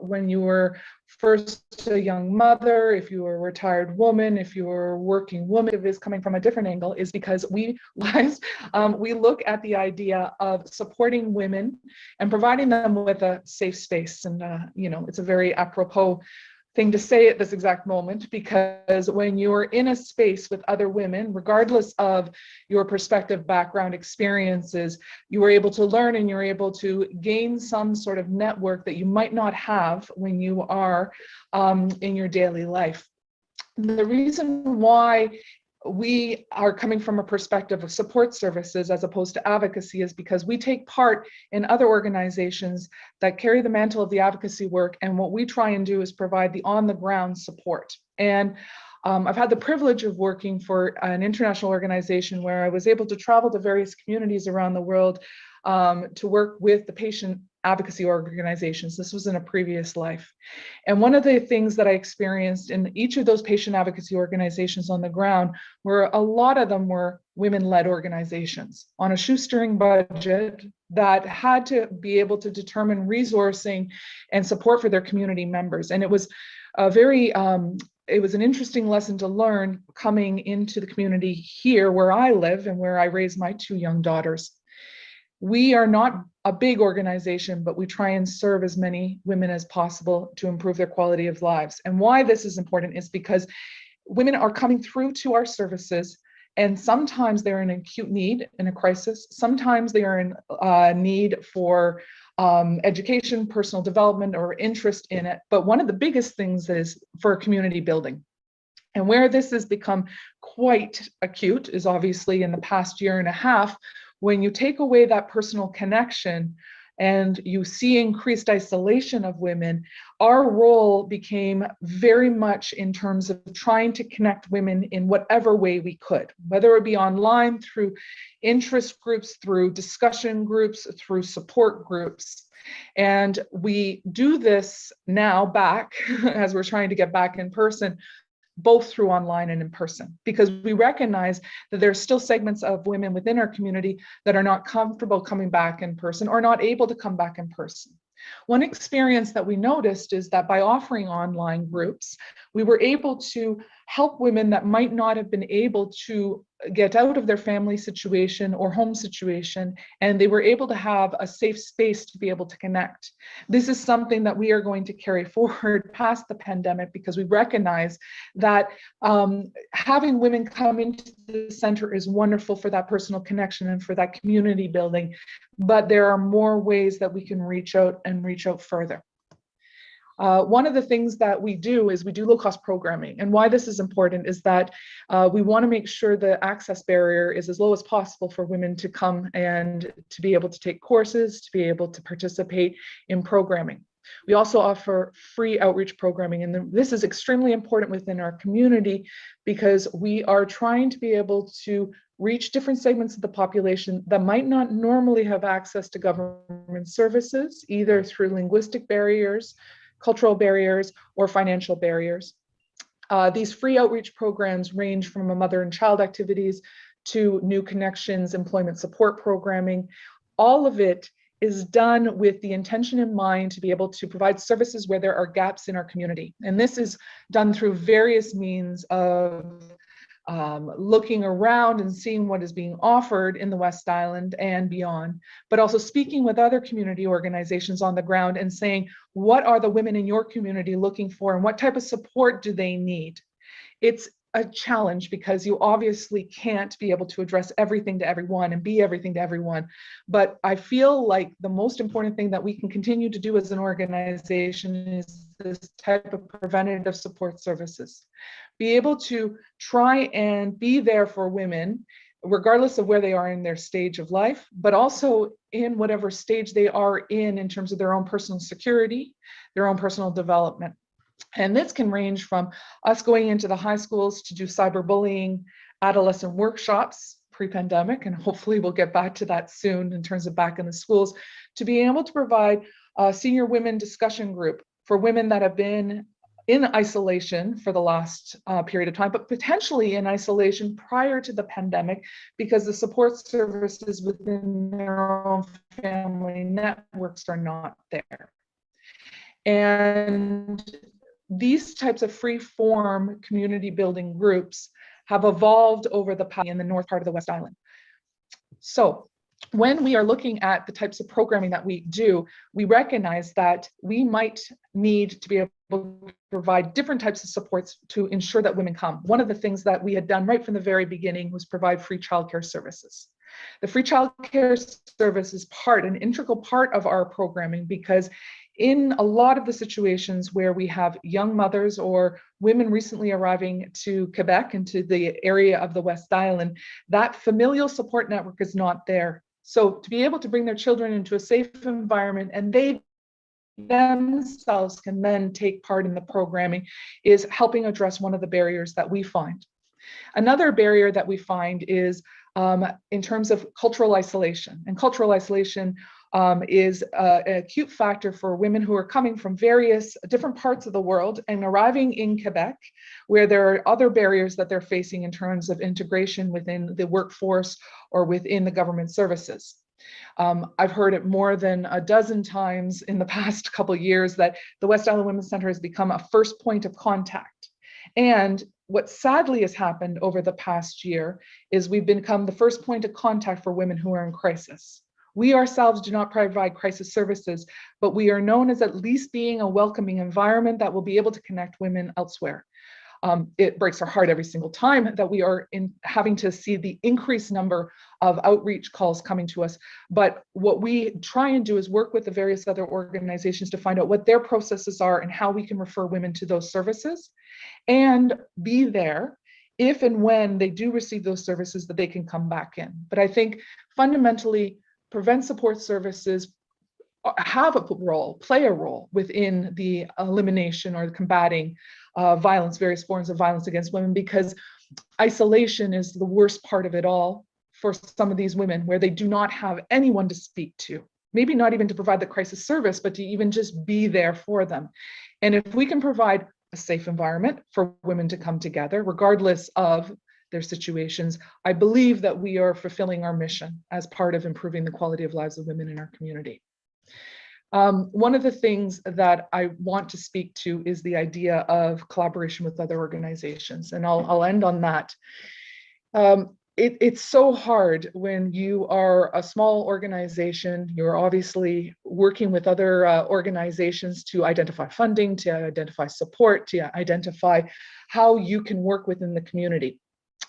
when you were first a young mother, if you were a retired woman, if you were a working woman, if it's coming from a different angle, is because we look at the idea of supporting women and providing them with a safe space. And, it's a very apropos thing to say at this exact moment, because when you're in a space with other women, regardless of your perspective, background, experiences, you are able to learn and you're able to gain some sort of network that you might not have when you are in your daily life. The reason why we are coming from a perspective of support services as opposed to advocacy is because we take part in other organizations that carry the mantle of the advocacy work, and what we try and do is provide the on-the-ground support. And I've had the privilege of working for an international organization where I was able to travel to various communities around the world to work with the patient advocacy organizations. This was in a previous life. And one of the things that I experienced in each of those patient advocacy organizations on the ground were a lot of them were women-led organizations on a shoestring budget that had to be able to determine resourcing and support for their community members. And it was a very it was an interesting lesson to learn coming into the community here where I live and where I raise my two young daughters. We are not a big organization, but we try and serve as many women as possible to improve their quality of lives. And why this is important is because women are coming through to our services, and sometimes they're in acute need, in a crisis. Sometimes they are in need for education, personal development, or interest in it. But one of the biggest things is for community building. And where this has become quite acute is obviously in the past year and a half, when you take away that personal connection and you see increased isolation of women, our role became very much in terms of trying to connect women in whatever way we could, whether it be online, through interest groups, through discussion groups, through support groups. And we do this now back, as we're trying to get back in person, both through online and in person, because we recognize that there's still segments of women within our community that are not comfortable coming back in person or not able to come back in person. One experience that we noticed is that by offering online groups, we were able to help women that might not have been able to get out of their family situation or home situation, and they were able to have a safe space to be able to connect. This is something that we are going to carry forward past the pandemic, because we recognize that having women come into the center is wonderful for that personal connection and for that community building, but there are more ways that we can reach out and reach out further. One of the things that we do is we do low-cost programming. And why this is important is that we want to make sure the access barrier is as low as possible for women to come and to be able to take courses, to be able to participate in programming. We also offer free outreach programming, and this is extremely important within our community because we are trying to be able to reach different segments of the population that might not normally have access to government services, either through linguistic barriers, cultural barriers, or financial barriers. These free outreach programs range from mother and child activities to new connections, employment support programming. All of it is done with the intention in mind to be able to provide services where there are gaps in our community. And this is done through various means of looking around and seeing what is being offered in the West Island and beyond, but also speaking with other community organizations on the ground and saying, what are the women in your community looking for and what type of support do they need? It's a challenge because you obviously can't be able to address everything to everyone and be everything to everyone. But I feel like the most important thing that we can continue to do as an organization is this type of preventative support services. Be able to try and be there for women, regardless of where they are in their stage of life, but also in whatever stage they are in terms of their own personal security, their own personal development. And this can range from us going into the high schools to do cyberbullying, adolescent workshops pre-pandemic, and hopefully we'll get back to that soon in terms of back in the schools, to be able to provide a senior women discussion group for women that have been in isolation for the last period of time, but potentially in isolation prior to the pandemic, because the support services within their own family networks are not there. And these types of free-form community building groups have evolved over the past in the north part of the West Island. So when we are looking at the types of programming that we do, we recognize that we might need to be able to provide different types of supports to ensure that women come. One of the things that we had done right from the very beginning was provide free childcare services. The free childcare service is an integral part of our programming, because in a lot of the situations where we have young mothers or women recently arriving to Quebec, into the area of the West Island, that familial support network is not there. So to be able to bring their children into a safe environment, and they themselves can then take part in the programming, is helping address one of the barriers that we find. Another barrier that we find is in terms of cultural isolation. And cultural isolation is an acute factor for women who are coming from various different parts of the world and arriving in Quebec, where there are other barriers that they're facing in terms of integration within the workforce or within the government services. I've heard it more than a dozen times in the past couple of years that the West Island Women's Centre has become a first point of contact. And what sadly has happened over the past year is we've become the first point of contact for women who are in crisis. We ourselves do not provide crisis services, but we are known as at least being a welcoming environment that will be able to connect women elsewhere. It breaks our heart every single time that we are having to see the increased number of outreach calls coming to us. But what we try and do is work with the various other organizations to find out what their processes are and how we can refer women to those services, and be there if and when they do receive those services, that they can come back in. But I think fundamentally, prevent support services play a role within the elimination or combating violence, various forms of violence against women, because isolation is the worst part of it all for some of these women, where they do not have anyone to speak to, maybe not even to provide the crisis service, but to even just be there for them. And if we can provide a safe environment for women to come together, regardless of their situations, I believe that we are fulfilling our mission as part of improving the quality of lives of women in our community. One of the things that I want to speak to is the idea of collaboration with other organizations, and I'll end on that. It's so hard when you are a small organization. You're obviously working with other organizations to identify funding, to identify support, to identify how you can work within the community.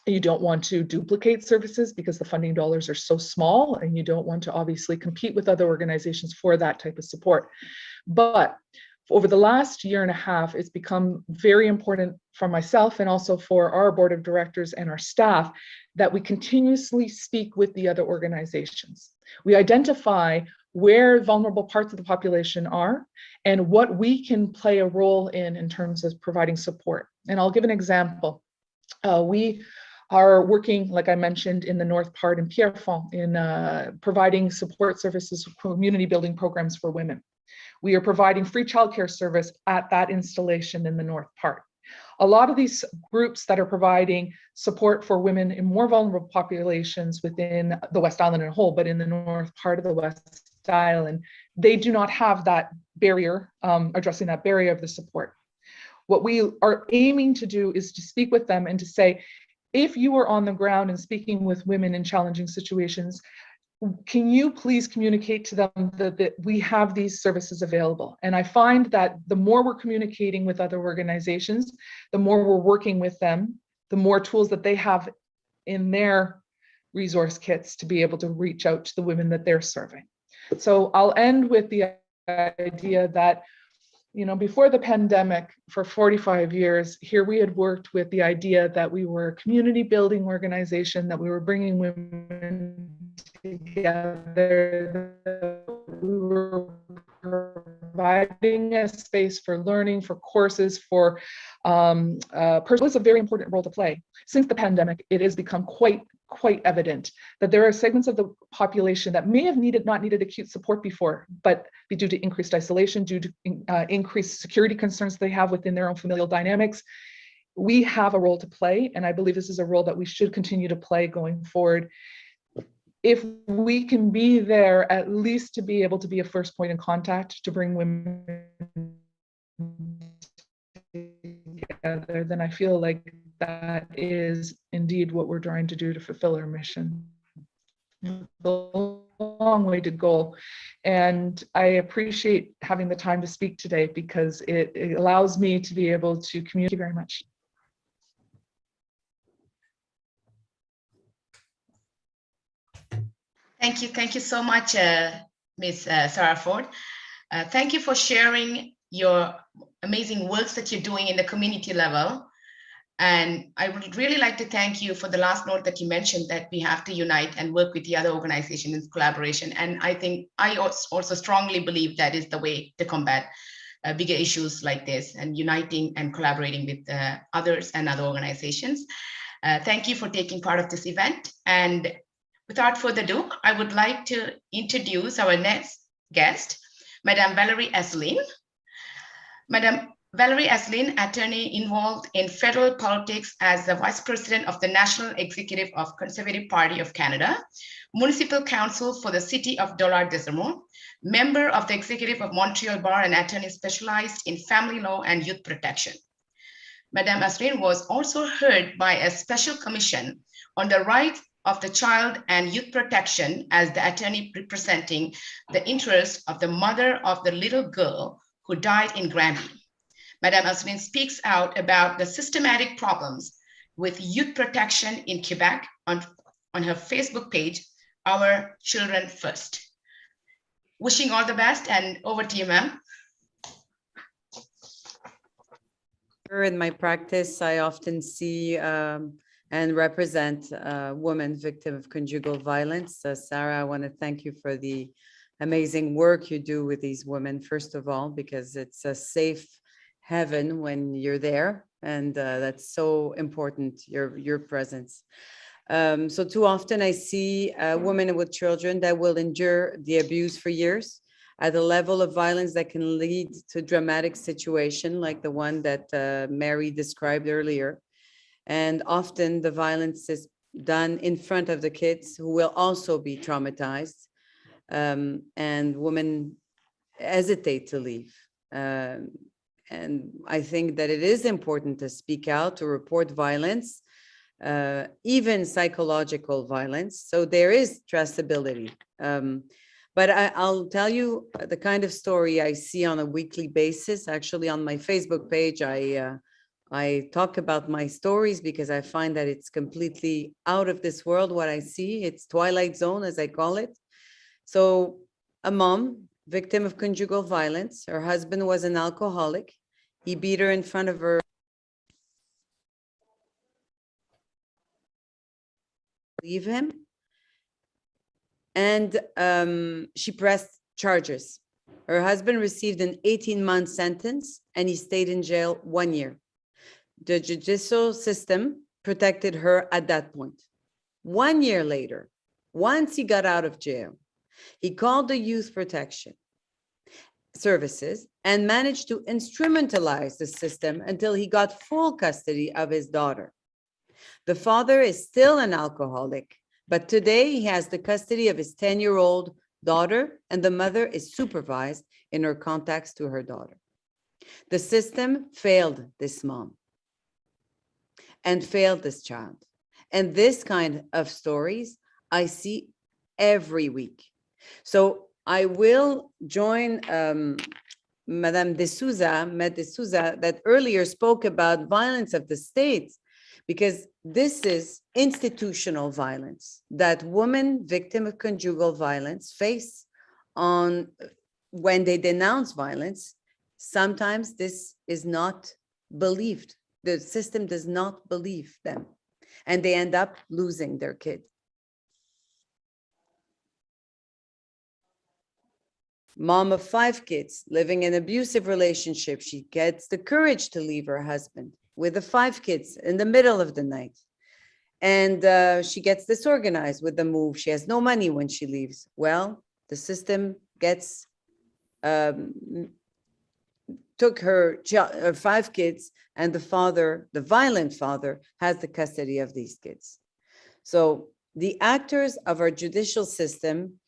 You don't want to duplicate services because the funding dollars are so small, and you don't want to obviously compete with other organizations for that type of support. But over the last year and a half, it's become very important for myself and also for our board of directors and our staff that we continuously speak with the other organizations. We identify where vulnerable parts of the population are and what we can play a role in terms of providing support. And I'll give an example. We are working, like I mentioned, in the north part in Pierrefonds in providing support services, community building programs for women. We are providing free childcare service at that installation in the north part. A lot of these groups that are providing support for women in more vulnerable populations within the West Island as a whole, but in the north part of the West Island, they do not have that barrier, addressing that barrier of the support. What we are aiming to do is to speak with them and to say, if you are on the ground and speaking with women in challenging situations, can you please communicate to them that we have these services available? And I find that the more we're communicating with other organizations, the more we're working with them, the more tools that they have in their resource kits to be able to reach out to the women that they're serving. So I'll end with the idea that, you know, before the pandemic, for 45 years, here we had worked with the idea that we were a community building organization, that we were bringing women together, we were providing a space for learning, for courses, for was a very important role to play. Since the pandemic, it has become quite quite evident that there are segments of the population that may have not needed acute support before, but due to increased isolation, due to increased security concerns they have within their own familial dynamics. We have a role to play, and I believe this is a role that we should continue to play going forward. If we can be there, at least to be able to be a first point in contact to bring women together, then I feel like that is indeed what we're trying to do to fulfill our mission. A long-weighted goal, and I appreciate having the time to speak today because it allows me to be able to communicate very much. Thank you so much, Ms. Sarah Ford. Thank you for sharing your amazing works that you're doing in the community level. And I would really like to thank you for the last note that you mentioned, that we have to unite and work with the other organizations in collaboration. And I think I also strongly believe that is the way to combat bigger issues like this, and uniting and collaborating with others and other organizations. Thank you for taking part of this event. And without further ado, I would like to introduce our next guest, Madame Valerie Asselin. Madame Valerie Asselin, attorney involved in federal politics as the Vice President of the National Executive of Conservative Party of Canada, Municipal Council for the City of Dollard-des-Ormeaux, member of the Executive of Montreal Bar, and attorney specialized in family law and youth protection. Madame Asselin was also heard by a special commission on the rights of the child and youth protection as the attorney representing the interests of the mother of the little girl who died in Granby. Madame Asselin speaks out about the systematic problems with youth protection in Quebec on her Facebook page, Our Children First. Wishing all the best, and over to you, ma'am. In my practice, I often see and represent women victims of conjugal violence. Sarah, I want to thank you for the amazing work you do with these women, first of all, because it's a safe heaven when you're there, and that's so important, your presence. So too often I see women with children that will endure the abuse for years at a level of violence that can lead to dramatic situation like the one that Mary described earlier. And often the violence is done in front of the kids, who will also be traumatized, and women hesitate to leave. And I think that it is important to speak out, to report violence, even psychological violence. So there is traceability. But I'll tell you the kind of story I see on a weekly basis. Actually, on my Facebook page, I talk about my stories because I find that it's completely out of this world what I see. It's Twilight Zone, as I call it. So a mom, victim of conjugal violence. Her husband was an alcoholic. He beat her in front of her. Leave him. And she pressed charges. Her husband received an 18-month sentence and he stayed in jail 1 year. The judicial system protected her at that point. 1 year later, once he got out of jail, he called the youth protection services and managed to instrumentalize the system until he got full custody of his daughter. The father is still an alcoholic, but today he has the custody of his 10-year-old daughter, and the mother is supervised in her contacts to her daughter. The system failed this mom and failed this child. And this kind of stories I see every week. So I will join Madame de Souza that earlier spoke about violence of the state, because this is institutional violence that women victims of conjugal violence face on when they denounce violence. Sometimes this is not believed. The system does not believe them, and they end up losing their kid. Mom of 5 kids living in an abusive relationship. She gets the courage to leave her husband with the 5 kids in the middle of the night. and she gets disorganized with the move. She has no money when she leaves. Well, the system gets took her 5 kids, and the father, the violent father, has the custody of these kids. So the actors of our judicial system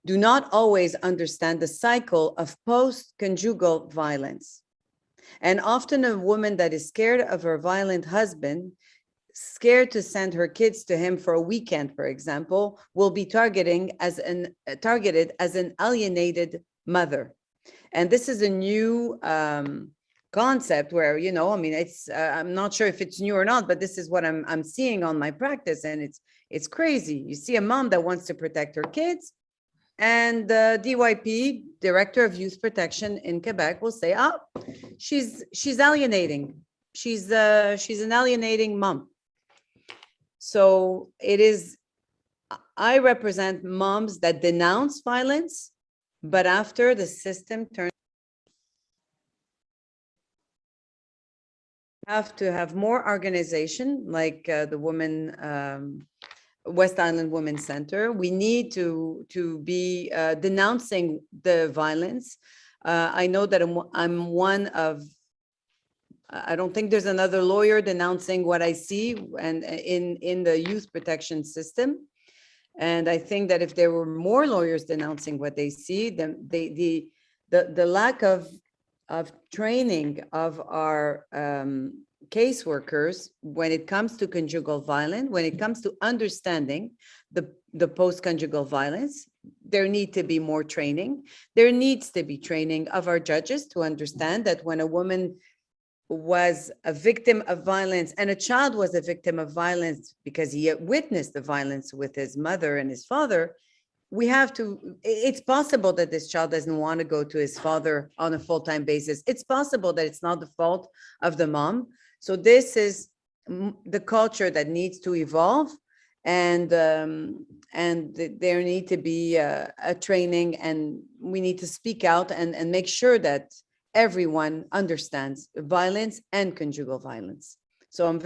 do not always understand the cycle of post-conjugal violence. And often a woman that is scared of her violent husband, scared to send her kids to him for a weekend, for example, will be targeted as an alienated mother. And this is a new concept where, you know, I mean, it's I'm not sure if it's new or not, but this is what I'm seeing on my practice, and it's crazy. You see a mom that wants to protect her kids, and the DYP, Director of Youth Protection in Quebec, will say, "Oh, she's alienating. She's an alienating mom." So it is. I represent moms that denounce violence, but after the system turns, have to have more organization, like the Women West Island Women's Center. We need to be denouncing the violence. I know that I'm one of, I don't think there's another lawyer denouncing what I see and in the youth protection system. And I think that if there were more lawyers denouncing what they see, then the lack of training of our caseworkers when it comes to conjugal violence, when it comes to understanding the post-conjugal violence, there need to be more training. There needs to be training of our judges to understand that when a woman was a victim of violence and a child was a victim of violence because he witnessed the violence with his mother and his father, we have to, it's possible that this child doesn't want to go to his father on a full-time basis. It's possible that it's not the fault of the mom. So this is the culture that needs to evolve, and there need to be a training, and we need to speak out and make sure that everyone understands violence and conjugal violence. So I'm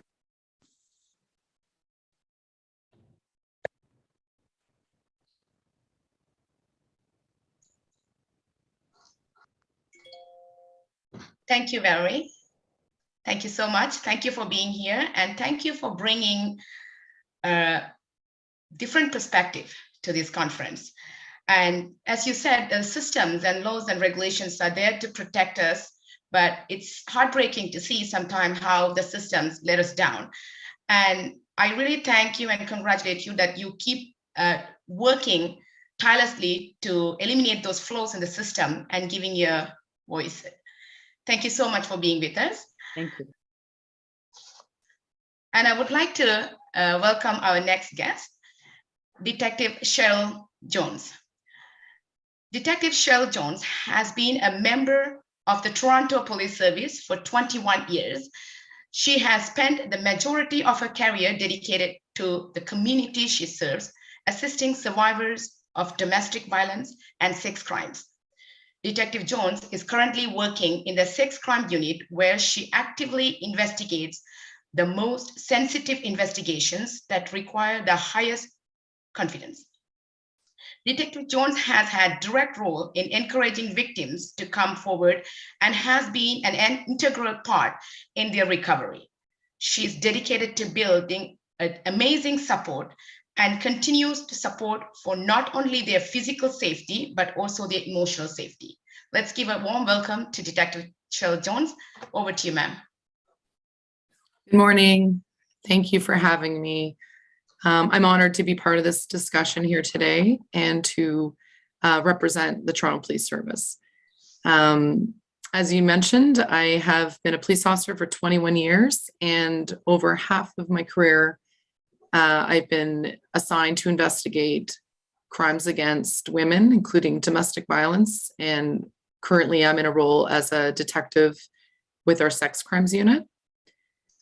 Thank you, Valerie. Thank you so much. Thank you for being here, and thank you for bringing a different perspective to this conference. And as you said, the systems and laws and regulations are there to protect us, but it's heartbreaking to see sometimes how the systems let us down. And I really thank you and congratulate you that you keep working tirelessly to eliminate those flaws in the system and giving your voice. Thank you so much for being with us. Thank you. And I would like to welcome our next guest, Detective Cheryl Jones. Detective Cheryl Jones has been a member of the Toronto Police Service for 21 years. She has spent the majority of her career dedicated to the community she serves, assisting survivors of domestic violence and sex crimes. Detective Jones is currently working in the sex crime unit, where she actively investigates the most sensitive investigations that require the highest confidence. Detective Jones has had direct role in encouraging victims to come forward and has been an integral part in their recovery. She is dedicated to building an amazing support and continues to support for not only their physical safety, but also their emotional safety. Let's give a warm welcome to Detective Cheryl Jones. Over to you, ma'am. Good morning. Thank you for having me. I'm honored to be part of this discussion here today and to represent the Toronto Police Service. As you mentioned, I have been a police officer for 21 years, and over half of my career, I've been assigned to investigate crimes against women, including domestic violence. And currently I'm in a role as a detective with our sex crimes unit.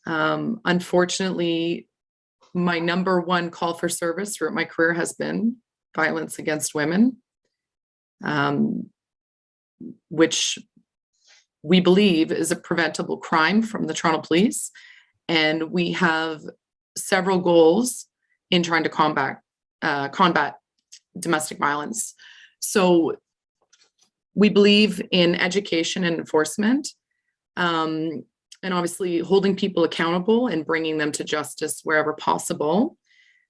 Unfortunately, my number one call for service throughout my career has been violence against women, which we believe is a preventable crime from the Toronto Police. And we have several goals in trying to combat domestic violence. So we believe in education and enforcement, and obviously holding people accountable and bringing them to justice wherever possible,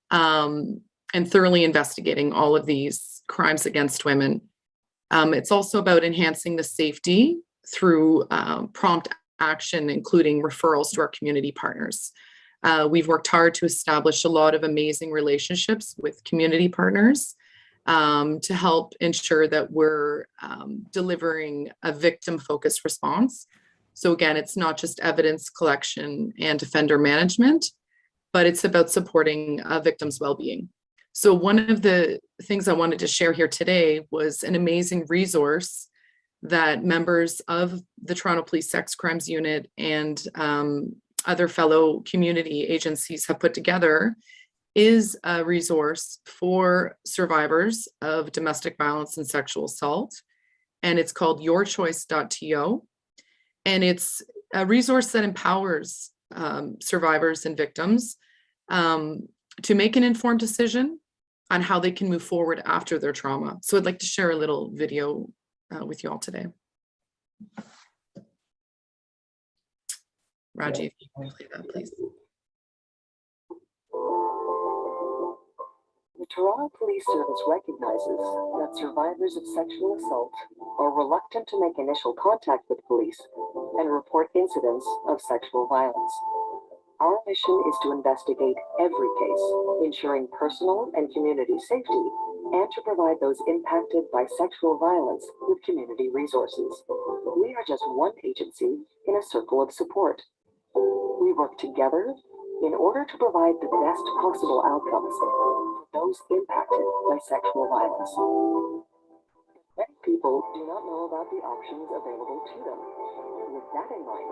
and thoroughly investigating all of these crimes against women. It's also about enhancing the safety through prompt action, including referrals to our community partners. We've worked hard to establish a lot of amazing relationships with community partners to help ensure that we're delivering a victim-focused response. So again, it's not just evidence collection and offender management, but it's about supporting a victim's well-being. So one of the things I wanted to share here today was an amazing resource that members of the Toronto Police Sex Crimes Unit and other fellow community agencies have put together. Is a resource for survivors of domestic violence and sexual assault. And it's called yourchoice.to. And it's a resource that empowers survivors and victims to make an informed decision on how they can move forward after their trauma. So I'd like to share a little video with you all today. Raji, if you can play that, please. The Toronto Police Service recognizes that survivors of sexual assault are reluctant to make initial contact with police and report incidents of sexual violence. Our mission is to investigate every case, ensuring personal and community safety, and to provide those impacted by sexual violence with community resources. We are just one agency in a circle of support. We work together in order to provide the best possible outcomes for those impacted by sexual violence. Many people do not know about the options available to them. With that in mind,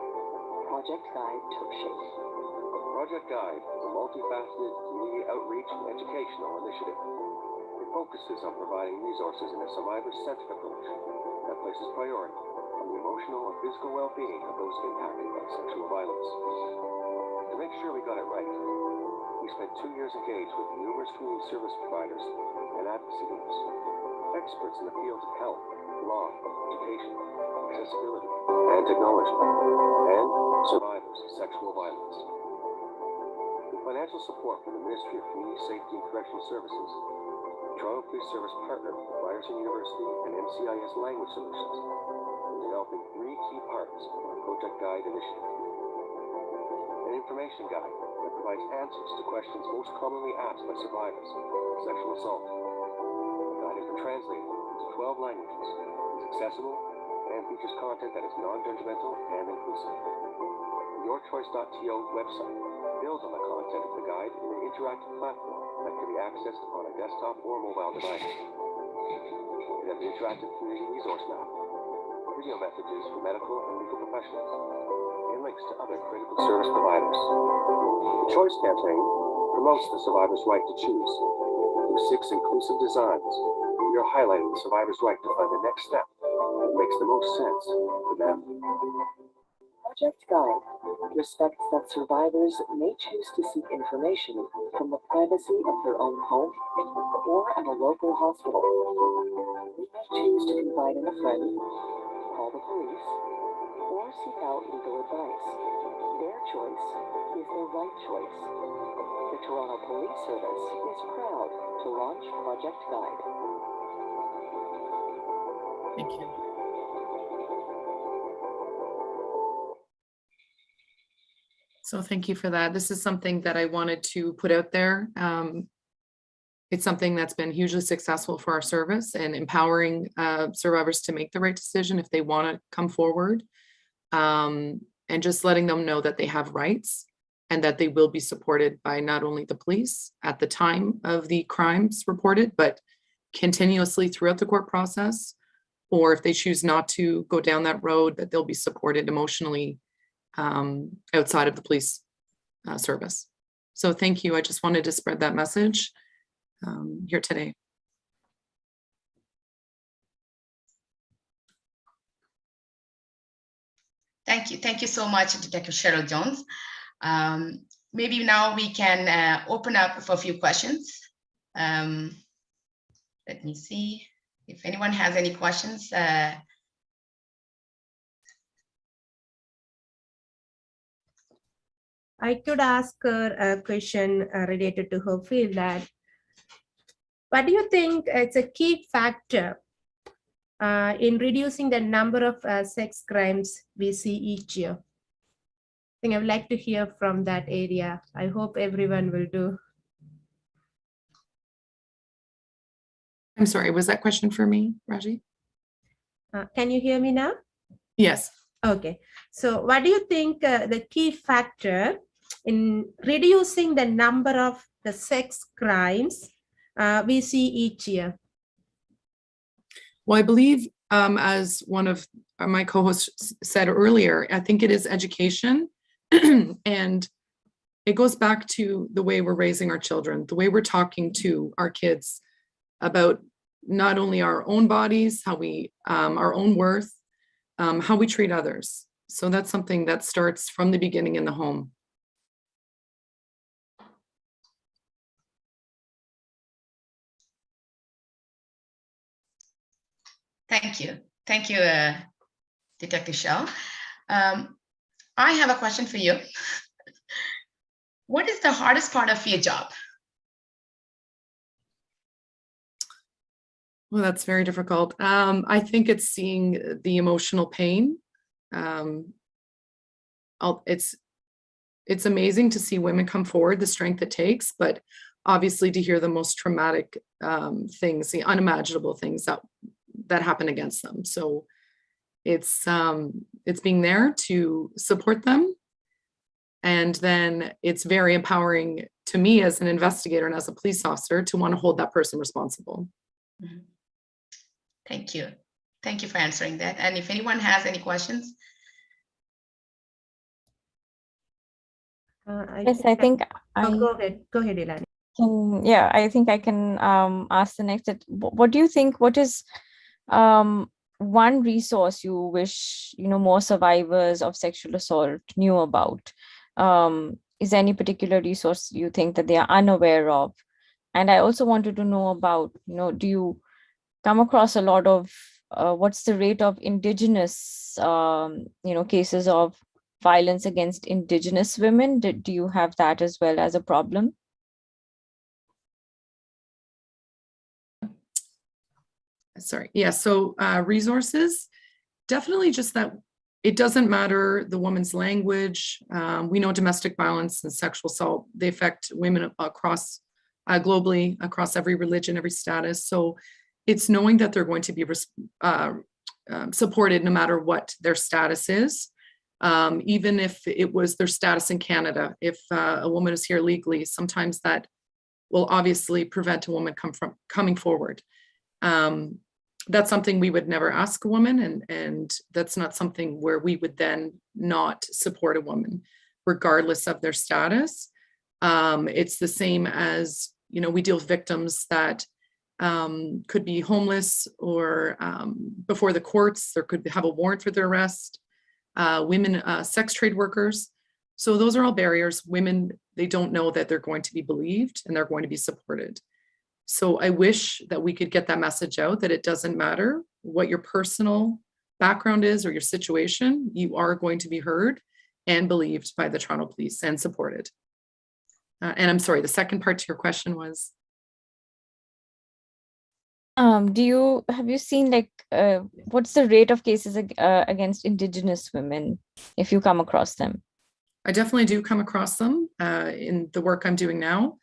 Project Guide took shape. Project Guide is a multifaceted community outreach and educational initiative. It focuses on providing resources in a survivor-centered approach that places priority on the emotional and physical well-being of those impacted by sexual violence. To make sure we got it right, we spent 2 years engaged with numerous community service providers and advocacy groups, experts in the fields of health, law, education, accessibility, and technology, and survivors of sexual violence. With financial support from the Ministry of Community Safety and Correctional Services, the Toronto Police Service partnered with Ryerson University and MCIS Language Solutions in developing 3 key parts of our Project Guide initiative. An information guide that provides answers to questions most commonly asked by survivors of sexual assault. The guide has been translated into 12 languages, is accessible, and features content that is non-judgmental and inclusive. The yourchoice.to website builds on the content of the guide in an interactive platform that can be accessed on a desktop or mobile device. It has an interactive community resource map, video messages for medical and legal professionals, and links to other critical service providers. The Choice campaign promotes the survivor's right to choose. Through 6 inclusive designs, we are highlighting the survivor's right to find the next step that makes the most sense for them. Project Guide respects that survivors may choose to seek information from the privacy of their own home or at a local hospital. They may choose to confide in a friend, call the police, or seek out legal advice. Their choice is the right choice. The Toronto Police Service is proud to launch Project Guide. Thank you. So thank you for that. This is something that I wanted to put out there. It's something that's been hugely successful for our service and empowering survivors to make the right decision if they want to come forward, and just letting them know that they have rights and that they will be supported by not only the police at the time of the crimes reported, but continuously throughout the court process, or if they choose not to go down that road, that they'll be supported emotionally outside of the police service. So thank you. I just wanted to spread that message here today. Thank you. Thank you so much, Detective Cheryl Jones. maybe now we can open up for a few questions. Let me see if anyone has any questions. I could ask her a question related to her field, that what do you think it's a key factor in reducing the number of sex crimes we see each year? I think I would like to hear from that area. I hope everyone will do. I'm sorry, was that question for me, Raji? Can you hear me now? Yes. Okay. So what do you think the key factor in reducing the number of the sex crimes we see each year? Well, I believe, as one of my co-hosts said earlier, I think it is education. And it goes back to the way we're raising our children, the way we're talking to our kids about not only our own bodies, how we, our own worth, how we treat others. So that's something that starts from the beginning in the home. Thank you. Thank you, Detective Shell. I have a question for you. What is the hardest part of your job? Well, that's very difficult. I think it's seeing the emotional pain. It's amazing to see women come forward, the strength it takes, but obviously to hear the most traumatic things, the unimaginable things that happen against them. So it's being there to support them. And then it's very empowering to me as an investigator and as a police officer to want to hold that person responsible. Mm-hmm. Thank you. Thank you for answering that. And if anyone has any questions. Yes, I think go ahead, Ilani. Yeah, I think I can ask the next. What do you think? What is one resource you wish more survivors of sexual assault knew about? Is there any particular resource you think that they are unaware of? And I also wanted to know about, do you come across a lot of what's the rate of indigenous cases of violence against indigenous women? Do you have that as well as a problem? Sorry. Yeah. So resources, definitely just that it doesn't matter the woman's language. We know domestic violence and sexual assault, they affect women across globally, across every religion, every status. So it's knowing that they're going to be supported no matter what their status is. Even if it was their status in Canada, if a woman is here legally, sometimes that will obviously prevent a woman coming forward. That's something we would never ask a woman, and that's not something where we would then not support a woman, regardless of their status. It's the same as, we deal with victims that could be homeless or before the courts, there could have a warrant for their arrest, women, sex trade workers. So those are all barriers. Women, they don't know that they're going to be believed and they're going to be supported. So I wish that we could get that message out, that it doesn't matter what your personal background is or your situation, you are going to be heard and believed by the Toronto Police and supported. And I'm sorry, the second part to your question was? Have you seen what's the rate of cases against indigenous women if you come across them? I definitely do come across them in the work I'm doing now.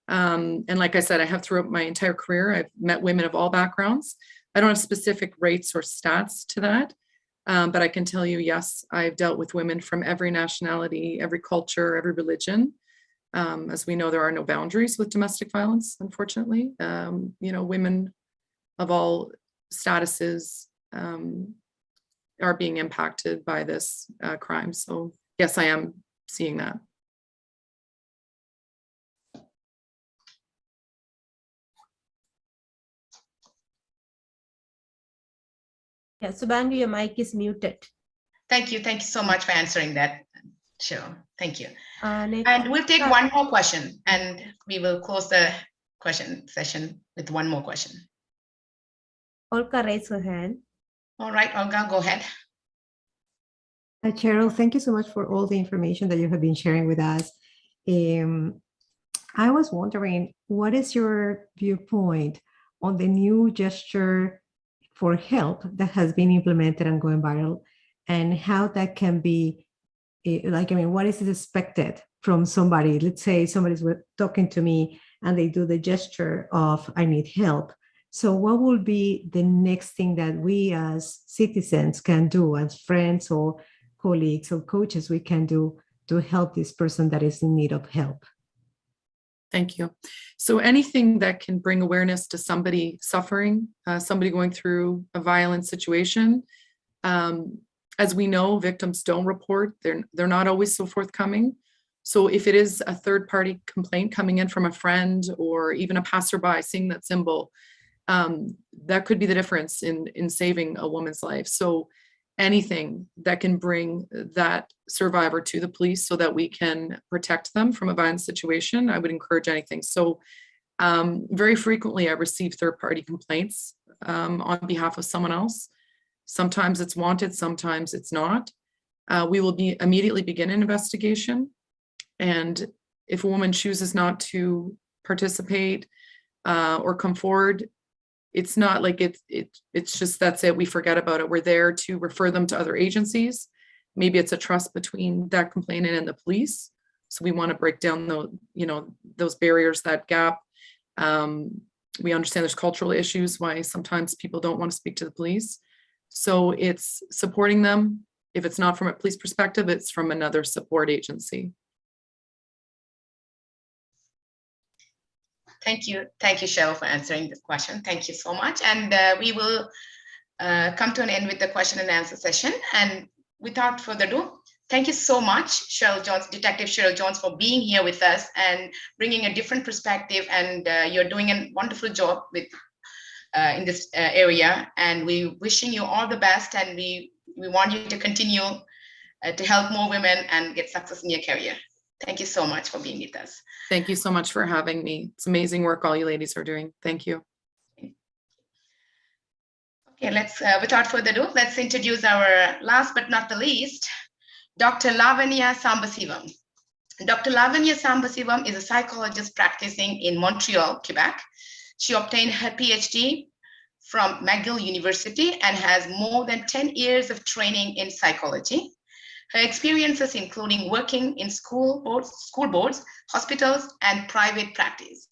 And like I said, I have throughout my entire career, I've met women of all backgrounds. I don't have specific rates or stats to that, but I can tell you, yes, I've dealt with women from every nationality, every culture, every religion. As we know, there are no boundaries with domestic violence, unfortunately. Women of all statuses are being impacted by this crime. So yes, I am seeing that. Yeah, Subhangi, your mic is muted. Thank you. Thank you so much for answering that. Sure, thank you. Next, And we'll take one more question and we will close the question session with one more question. Olga raised her hand. All right, Olga, go ahead. Cheryl, thank you so much for all the information that you have been sharing with us. I was wondering, what is your viewpoint on the new gesture for help that has been implemented and going viral, and how that can be, what is expected from somebody? Let's say somebody's talking to me and they do the gesture of, I need help. So what will be the next thing that we as citizens can do, as friends or colleagues or coaches, we can do to help this person that is in need of help? Thank you. So anything that can bring awareness to somebody suffering, somebody going through a violent situation. As we know, victims don't report. They're not always so forthcoming. So if it is a third-party complaint coming in from a friend or even a passerby seeing that symbol, that could be the difference in saving a woman's life. So anything that can bring that survivor to the police so that we can protect them from a violent situation, I would encourage anything. So very frequently I receive third-party complaints on behalf of someone else. Sometimes it's wanted, sometimes it's not. We will immediately begin an investigation. And if a woman chooses not to participate or come forward, it's not like it's just, that's it, we forget about it. We're there to refer them to other agencies. Maybe it's a trust between that complainant and the police. So we want to break down those barriers, that gap. We understand there's cultural issues why sometimes people don't want to speak to the police. So it's supporting them. If it's not from a police perspective, it's from another support agency. Thank you, Cheryl, for answering this question. Thank you so much. And we will come to an end with the question and answer session. And without further ado, thank you so much, Cheryl Jones, Detective Cheryl Jones, for being here with us and bringing a different perspective. And you're doing a wonderful job with in this area. And we're wishing you all the best. And we want you to continue to help more women and get success in your career. Thank you so much for being with us. Thank you so much for having me. It's amazing work all you ladies are doing. Thank you. Okay, let's, without further ado, let's introduce our last but not the least, Dr. Lavanya Sambasivam. Dr. Lavanya Sambasivam is a psychologist practicing in Montreal, Quebec. She obtained her PhD from McGill University and has more than 10 years of training in psychology. Her experiences including working in school boards, hospitals, and private practice.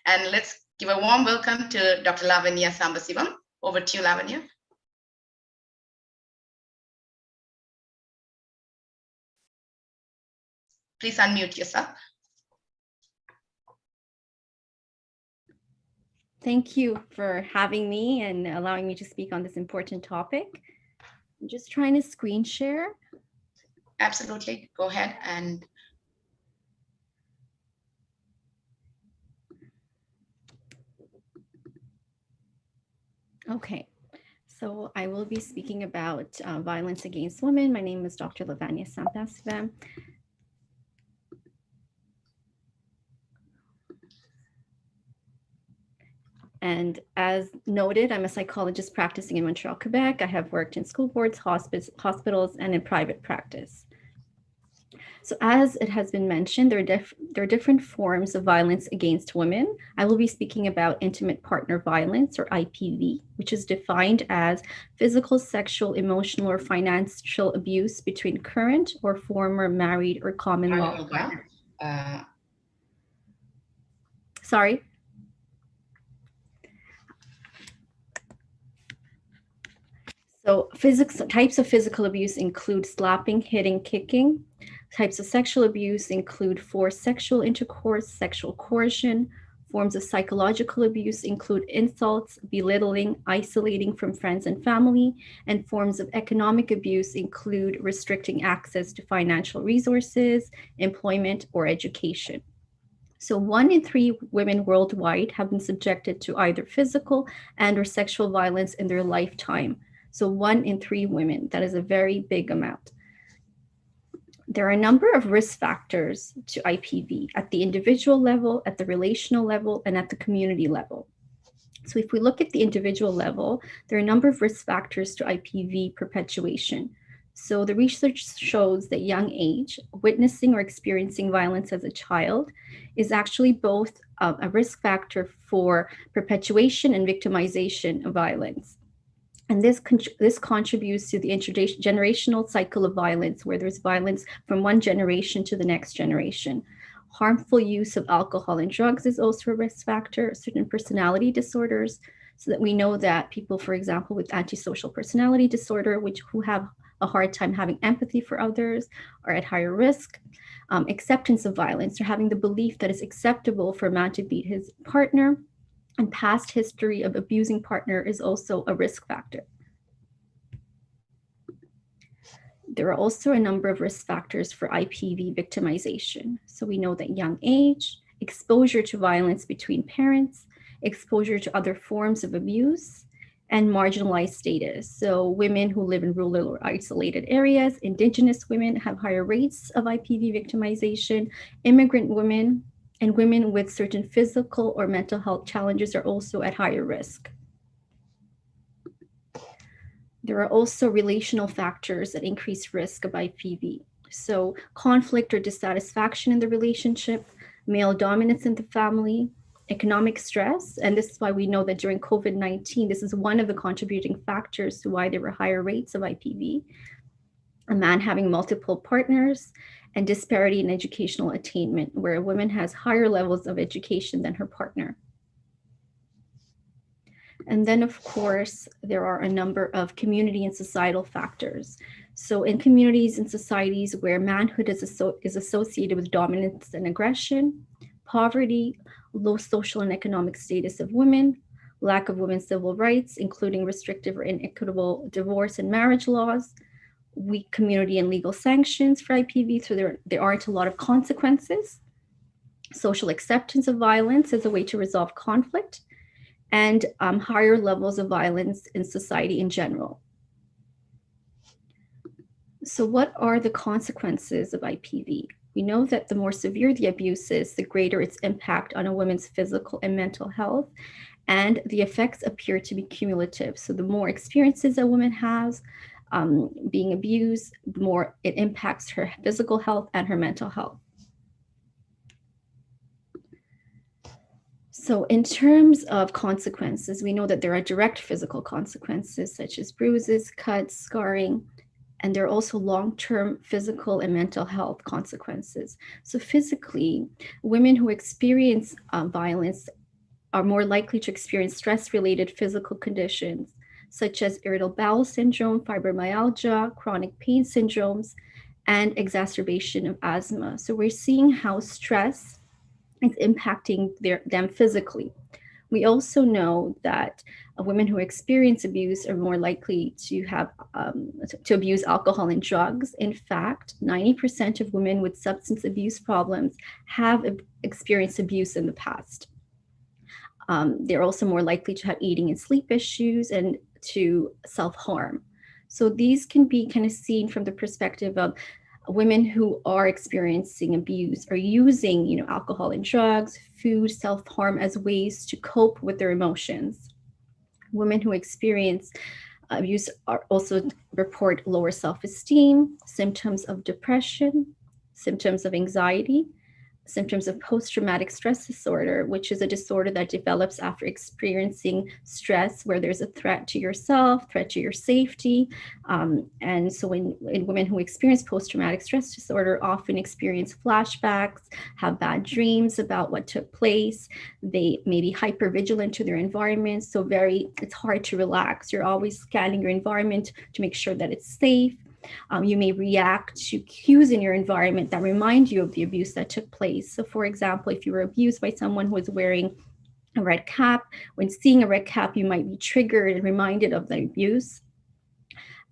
And let's give a warm welcome to Dr. Lavanya Sambasivam. Over to you, Lavanya. Please unmute yourself. Thank you for having me and allowing me to speak on this important topic. I'm just trying to screen share. Absolutely, go ahead. And okay, so I will be speaking about violence against women. My name is Dr. Lavanya Sambasivam. And as noted, I'm a psychologist practicing in Montreal, Quebec. I have worked in school boards, hospitals, and in private practice. So as it has been mentioned, there are different forms of violence against women. I will be speaking about intimate partner violence, or IPV, which is defined as physical, sexual, emotional, or financial abuse between current or former married or common law partners. Sorry. So types of physical abuse include slapping, hitting, kicking. Types of sexual abuse include forced sexual intercourse, sexual coercion. Forms of psychological abuse include insults, belittling, isolating from friends and family. And forms of economic abuse include restricting access to financial resources, employment, or education. So 1 in 3 women worldwide have been subjected to either physical and/or sexual violence in their lifetime. So 1 in 3 women, that is a very big amount. There are a number of risk factors to IPV at the individual level, at the relational level, and at the community level. So if we look at the individual level, there are a number of risk factors to IPV perpetuation. So the research shows that young age, witnessing or experiencing violence as a child, is actually both a risk factor for perpetuation and victimization of violence. And this contributes to the intergenerational cycle of violence, where there's violence from one generation to the next generation. Harmful use of alcohol and drugs is also a risk factor, certain personality disorders, so that we know that people, for example, with antisocial personality disorder, who have a hard time having empathy for others, are at higher risk. Acceptance of violence, or having the belief that it's acceptable for a man to beat his partner, and past history of abusing partner is also a risk factor. There are also a number of risk factors for IPV victimization. So we know that young age, exposure to violence between parents, exposure to other forms of abuse, and marginalized status. So women who live in rural or isolated areas, Indigenous women have higher rates of IPV victimization, immigrant women, and women with certain physical or mental health challenges are also at higher risk. There are also relational factors that increase risk of IPV. So conflict or dissatisfaction in the relationship, male dominance in the family, economic stress. And this is why we know that during COVID-19, this is one of the contributing factors to why there were higher rates of IPV. A man having multiple partners, and disparity in educational attainment, where a woman has higher levels of education than her partner. And then, of course, there are a number of community and societal factors. So in communities and societies where manhood is associated with dominance and aggression, poverty, low social and economic status of women, lack of women's civil rights, including restrictive or inequitable divorce and marriage laws, weak community and legal sanctions for IPV, so there aren't a lot of consequences, social acceptance of violence as a way to resolve conflict, and higher levels of violence in society in general. So what are the consequences of IPV? We know that the more severe the abuse is, the greater its impact on a woman's physical and mental health, and the effects appear to be cumulative. So the more experiences a woman has being abused, the more it impacts her physical health and her mental health. So in terms of consequences, we know that there are direct physical consequences such as bruises, cuts, scarring, and there are also long-term physical and mental health consequences. So physically, women who experience violence are more likely to experience stress-related physical conditions such as irritable bowel syndrome, fibromyalgia, chronic pain syndromes, and exacerbation of asthma. So we're seeing how stress is impacting them physically. We also know that women who experience abuse are more likely to have to abuse alcohol and drugs. In fact, 90% of women with substance abuse problems have experienced abuse in the past. They're also more likely to have eating and sleep issues and to self-harm. So these can be kind of seen from the perspective of women who are experiencing abuse are using, alcohol and drugs, food, self-harm as ways to cope with their emotions. Women who experience abuse are also report lower self-esteem, symptoms of depression, symptoms of anxiety, symptoms of post-traumatic stress disorder, which is a disorder that develops after experiencing stress where there's a threat to yourself, threat to your safety. And so in women who experience post-traumatic stress disorder often experience flashbacks, have bad dreams about what took place. They may be hypervigilant to their environment. So it's hard to relax. You're always scanning your environment to make sure that it's safe. You may react to cues in your environment that remind you of the abuse that took place. So for example, if you were abused by someone who was wearing a red cap, when seeing a red cap, you might be triggered and reminded of the abuse.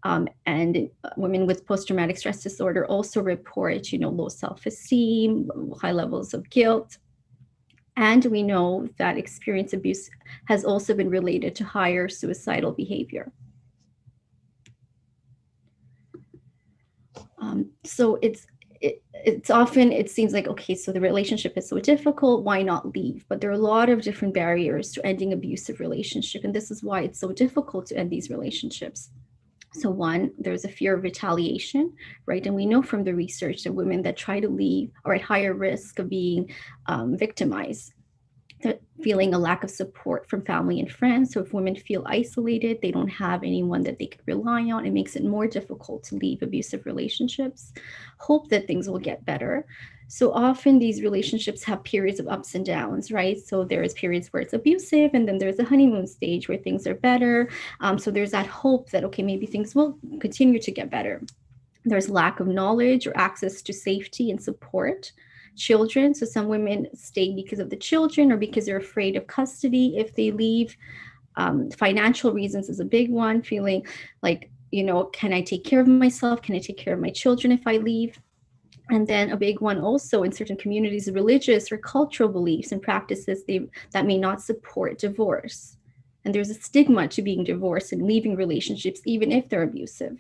And women with post-traumatic stress disorder also report, low self-esteem, high levels of guilt. And we know that experience abuse has also been related to higher suicidal behavior. So it's often, it seems like, okay, so the relationship is so difficult, why not leave? But there are a lot of different barriers to ending abusive relationship. And this is why it's so difficult to end these relationships. So one, there's a fear of retaliation, right? And we know from the research that women that try to leave are at higher risk of being victimized. They're feeling a lack of support from family and friends. So if women feel isolated, they don't have anyone that they could rely on, it makes it more difficult to leave abusive relationships. Hope that things will get better. So often these relationships have periods of ups and downs, right? So there's periods where it's abusive, and then there's a honeymoon stage where things are better. So there's that hope that, okay, maybe things will continue to get better. There's lack of knowledge or access to safety and support. Children, so some women stay because of the children or because they're afraid of custody if they leave. Financial reasons is a big one, feeling like, can I take care of myself? Can I take care of my children if I leave? And then a big one also in certain communities, religious or cultural beliefs and practices that may not support divorce. And there's a stigma to being divorced and leaving relationships, even if they're abusive.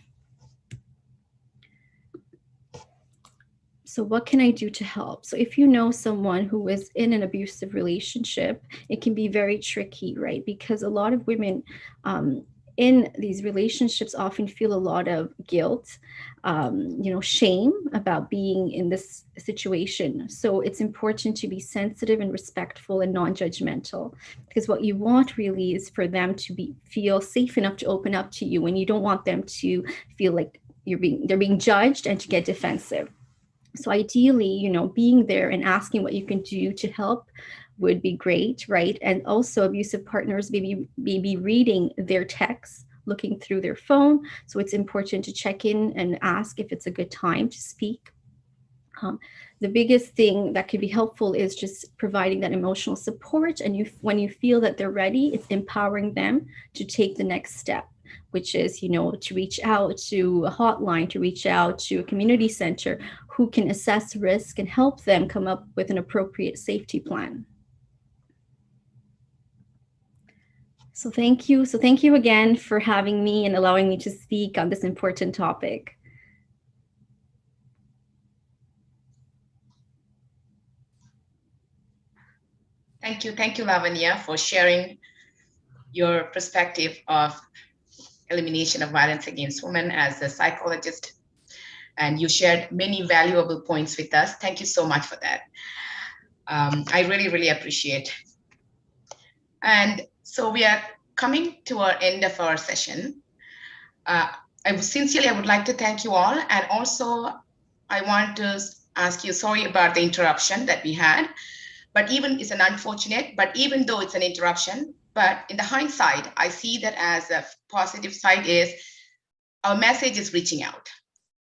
So what can I do to help? So if you know someone who is in an abusive relationship, it can be very tricky, right? Because a lot of women in these relationships often feel a lot of guilt, shame about being in this situation. So it's important to be sensitive and respectful and non-judgmental, because what you want really is for them to feel safe enough to open up to you, and you don't want them to feel like they're being judged and to get defensive. So ideally, being there and asking what you can do to help would be great, right? And also abusive partners maybe reading their texts, looking through their phone. So it's important to check in and ask if it's a good time to speak. The biggest thing that could be helpful is just providing that emotional support. And when you feel that they're ready, it's empowering them to take the next step, which is, to reach out to a hotline, to reach out to a community center who can assess risk and help them come up with an appropriate safety plan. So thank you. So thank you again for having me and allowing me to speak on this important topic. Thank you, Lavanya, for sharing your perspective of elimination of violence against women as a psychologist. And you shared many valuable points with us. Thank you so much for that. I really, really appreciate. And so we are coming to our end of our session. I would like to thank you all. And also, I want to ask you, sorry about the interruption that we had. But even it's an unfortunate, but even though it's an interruption, but in the hindsight, I see that as a positive side is our message is reaching out.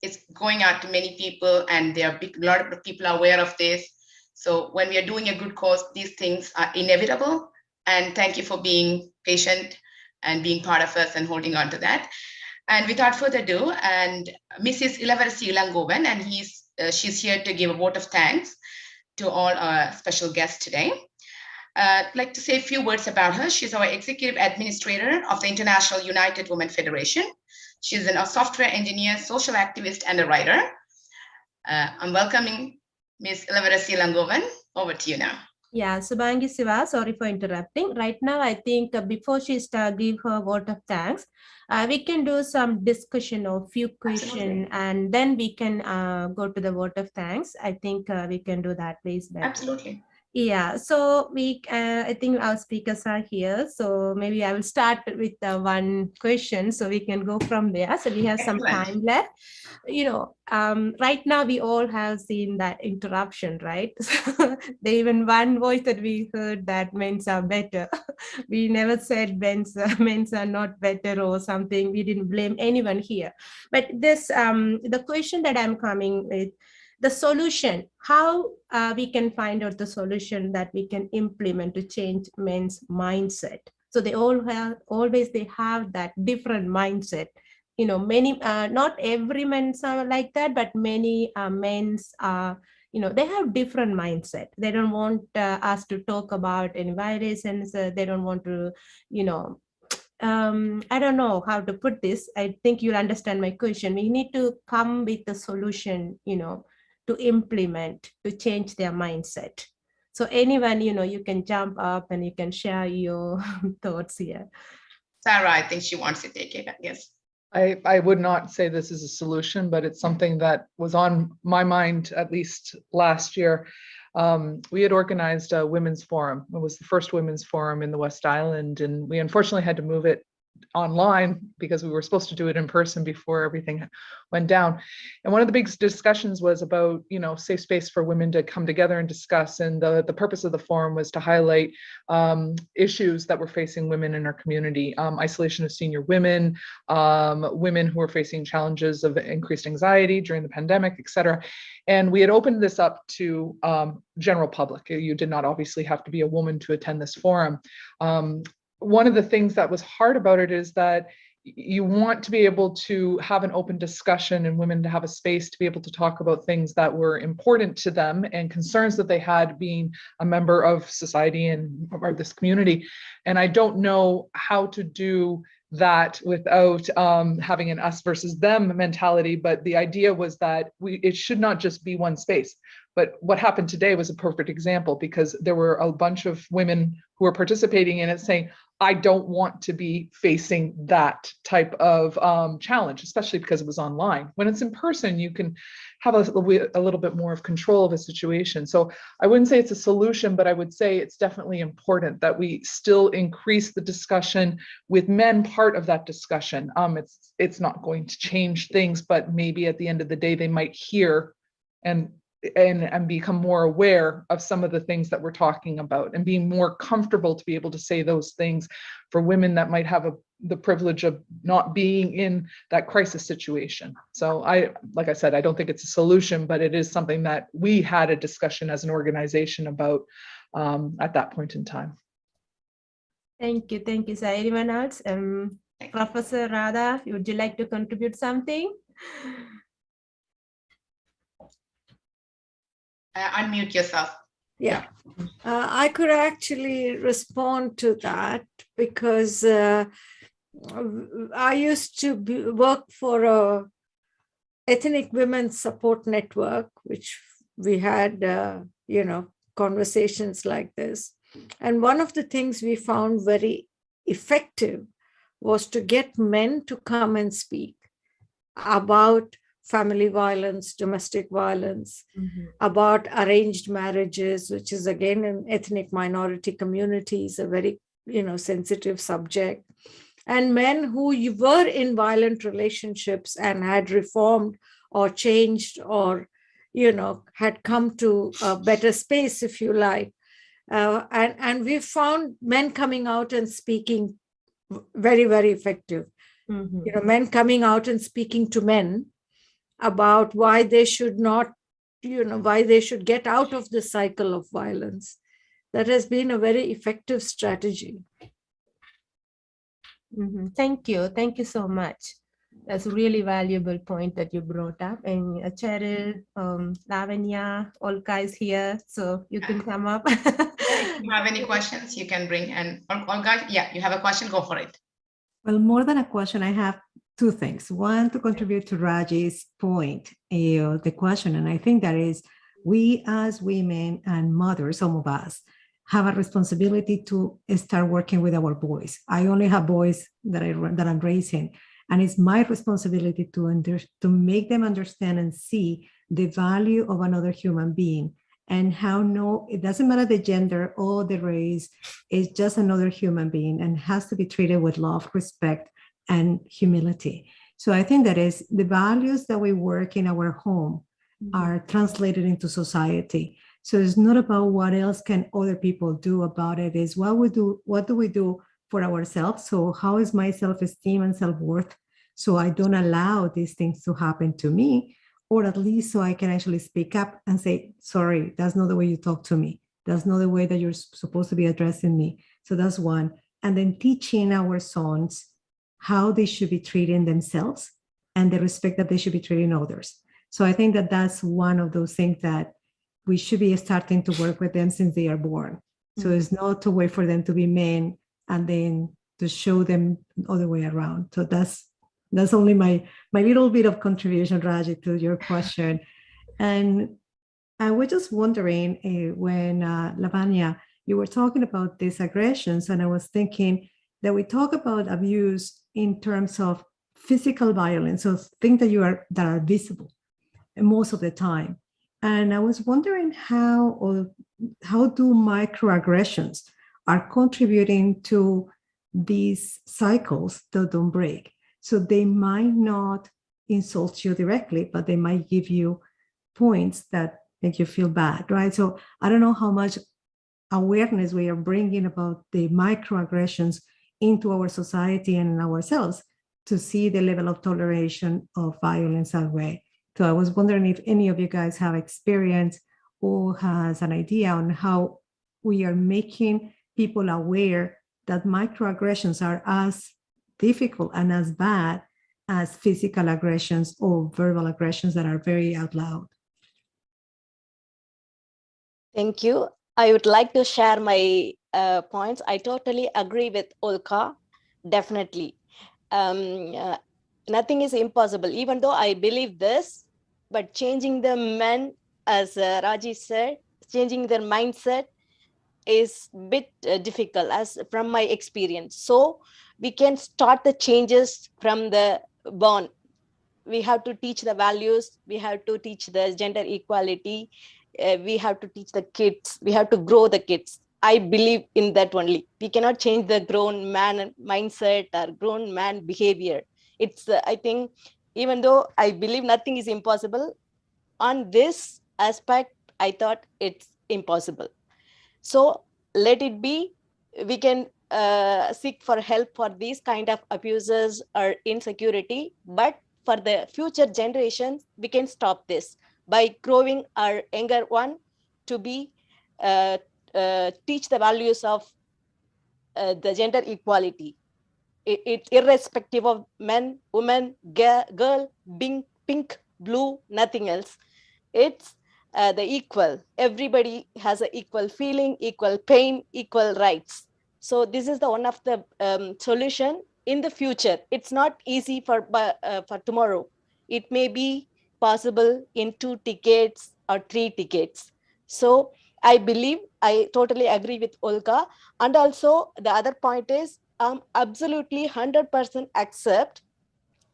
It's going out to many people, and a lot of people are aware of this. So when we are doing a good cause, these things are inevitable. And thank you for being patient and being part of us and holding on to that. And without further ado, and Mrs. Ilavarasi Ilangovan, and she's here to give a vote of thanks to all our special guests today. I'd like to say a few words about her. She's our executive administrator of the International United Women Federation. She's a software engineer, social activist, and a writer. I'm welcoming Ms. Ilavarasi Ilangovan. Over to you now. Yeah, Subhangi Siva, sorry for interrupting. Right now, I think before she give her vote of thanks, we can do some discussion of few questions, and then we can go to the vote of thanks. I think we can do that, please. Absolutely. Yeah, so I think our speakers are here. So maybe I will start with one question so we can go from there. So we have some time left. Right now we all have seen that interruption, right? Even one voice that we heard that men's are better. We never said men's are not better or something. We didn't blame anyone here. But this, the question that I'm coming with, the solution, how we can find out the solution that we can implement to change men's mindset. So they always have that different mindset. Many, not every men's are like that, but many men's are, they have different mindset. They don't want us to talk about any violations. They don't want to, I don't know how to put this. I think you'll understand my question. We need to come with the solution, to implement, to change their mindset. So anyone, you can jump up and you can share your thoughts here. Sarah, I think she wants to take it, yes. I would not say this is a solution, but it's something that was on my mind at least last year. We had organized a women's forum. It was the first women's forum in the West Island, and we unfortunately had to move it online because we were supposed to do it in person before everything went down. And one of the big discussions was about, safe space for women to come together and discuss. And the purpose of the forum was to highlight issues that were facing women in our community, isolation of senior women, women who are facing challenges of increased anxiety during the pandemic, et cetera. And we had opened this up to general public. You did not obviously have to be a woman to attend this forum. One of the things that was hard about it is that you want to be able to have an open discussion and women to have a space to be able to talk about things that were important to them and concerns that they had being a member of society and or this community. And I don't know how to do that without having an us versus them mentality. But the idea was that it should not just be one space. But what happened today was a perfect example, because there were a bunch of women who were participating in it saying, I don't want to be facing that type of challenge, especially because it was online. When it's in person, you can have a little bit more of control of a situation. So I wouldn't say it's a solution, but I would say it's definitely important that we still increase the discussion with men part of that discussion. It's not going to change things, but maybe at the end of the day, they might hear and become more aware of some of the things that we're talking about, and being more comfortable to be able to say those things for women that might have the privilege of not being in that crisis situation. So like I said, I don't think it's a solution, but it is something that we had a discussion as an organization about at that point in time. Thank you. Thank you, sir. Anyone else? Professor Radha, would you like to contribute something? Unmute yourself. Yeah, I could actually respond to that because I used to work for a ethnic women's support network, which we had, conversations like this. And one of the things we found very effective was to get men to come and speak about family violence, domestic violence, about arranged marriages, which is again in ethnic minority communities, a very, sensitive subject. And men who were in violent relationships and had reformed or changed or, had come to a better space, if you like. And we found men coming out and speaking very, very effective. Men coming out and speaking to men about why they should not, why they should get out of the cycle of violence. That has been a very effective strategy. Thank you. Thank you so much. That's a really valuable point that you brought up. And Cheryl, Lavanya, Olga is here, so you can come up. If you have any questions, you can bring. And Olga, yeah, you have a question, go for it. Well, more than a question, I have two things. One, to contribute to Raji's point, the question, and I think that is, we as women and mothers, some of us, have a responsibility to start working with our boys. I only have boys that I'm raising, and it's my responsibility to make them understand and see the value of another human being, and how it doesn't matter the gender or the race, it's just another human being and has to be treated with love, respect, and humility. So I think that is the values that we work in our home are translated into society. So it's not about what else can other people do about it, is what do we do for ourselves? So how is my self-esteem and self-worth, so I don't allow these things to happen to me, or at least so I can actually speak up and say, sorry, that's not the way you talk to me. That's not the way that you're supposed to be addressing me. So that's one. And then teaching our sons how they should be treating themselves and the respect that they should be treating others. So I think that that's one of those things that we should be starting to work with them since they are born. So it's not to wait for them to be men and then to show them the other way around. So that's only my little bit of contribution, Raji, to your question. And I was just wondering when Lavanya, you were talking about these aggressions, and I was thinking that we talk about abuse in terms of physical violence, so things that are visible most of the time. And I was wondering how do microaggressions are contributing to these cycles that don't break. So they might not insult you directly, but they might give you points that make you feel bad, right? So I don't know how much awareness we are bringing about the microaggressions into our society and ourselves to see the level of toleration of violence that way. So I was wondering if any of you guys have experience or has an idea on how we are making people aware that microaggressions are as difficult and as bad as physical aggressions or verbal aggressions that are very out loud. Thank you. I would like to share my points. I totally agree with Olka, definitely. Nothing is impossible, even though I believe this, but changing the men, as Raji said, changing their mindset is a bit difficult as from my experience. So we can start the changes from the born. We have to teach the values, we have to teach the gender equality, we have to teach the kids, we have to grow the kids. I believe in that only. We cannot change the grown man mindset or grown man behavior. It's, I think, even though I believe nothing is impossible, on this aspect, I thought it's impossible. So let it be. We can seek for help for these kind of abuses or insecurity, but for the future generations, we can stop this by growing our younger one to be teach the values of the gender equality. It irrespective of men, women, girl, pink, blue, nothing else. It's the equal. Everybody has an equal feeling, equal pain, equal rights. So this is the one of the solution in the future. It's not easy for tomorrow. It may be possible in 2 decades or 3 decades. So I believe, I totally agree with Olga. And also the other point is, absolutely 100% accept.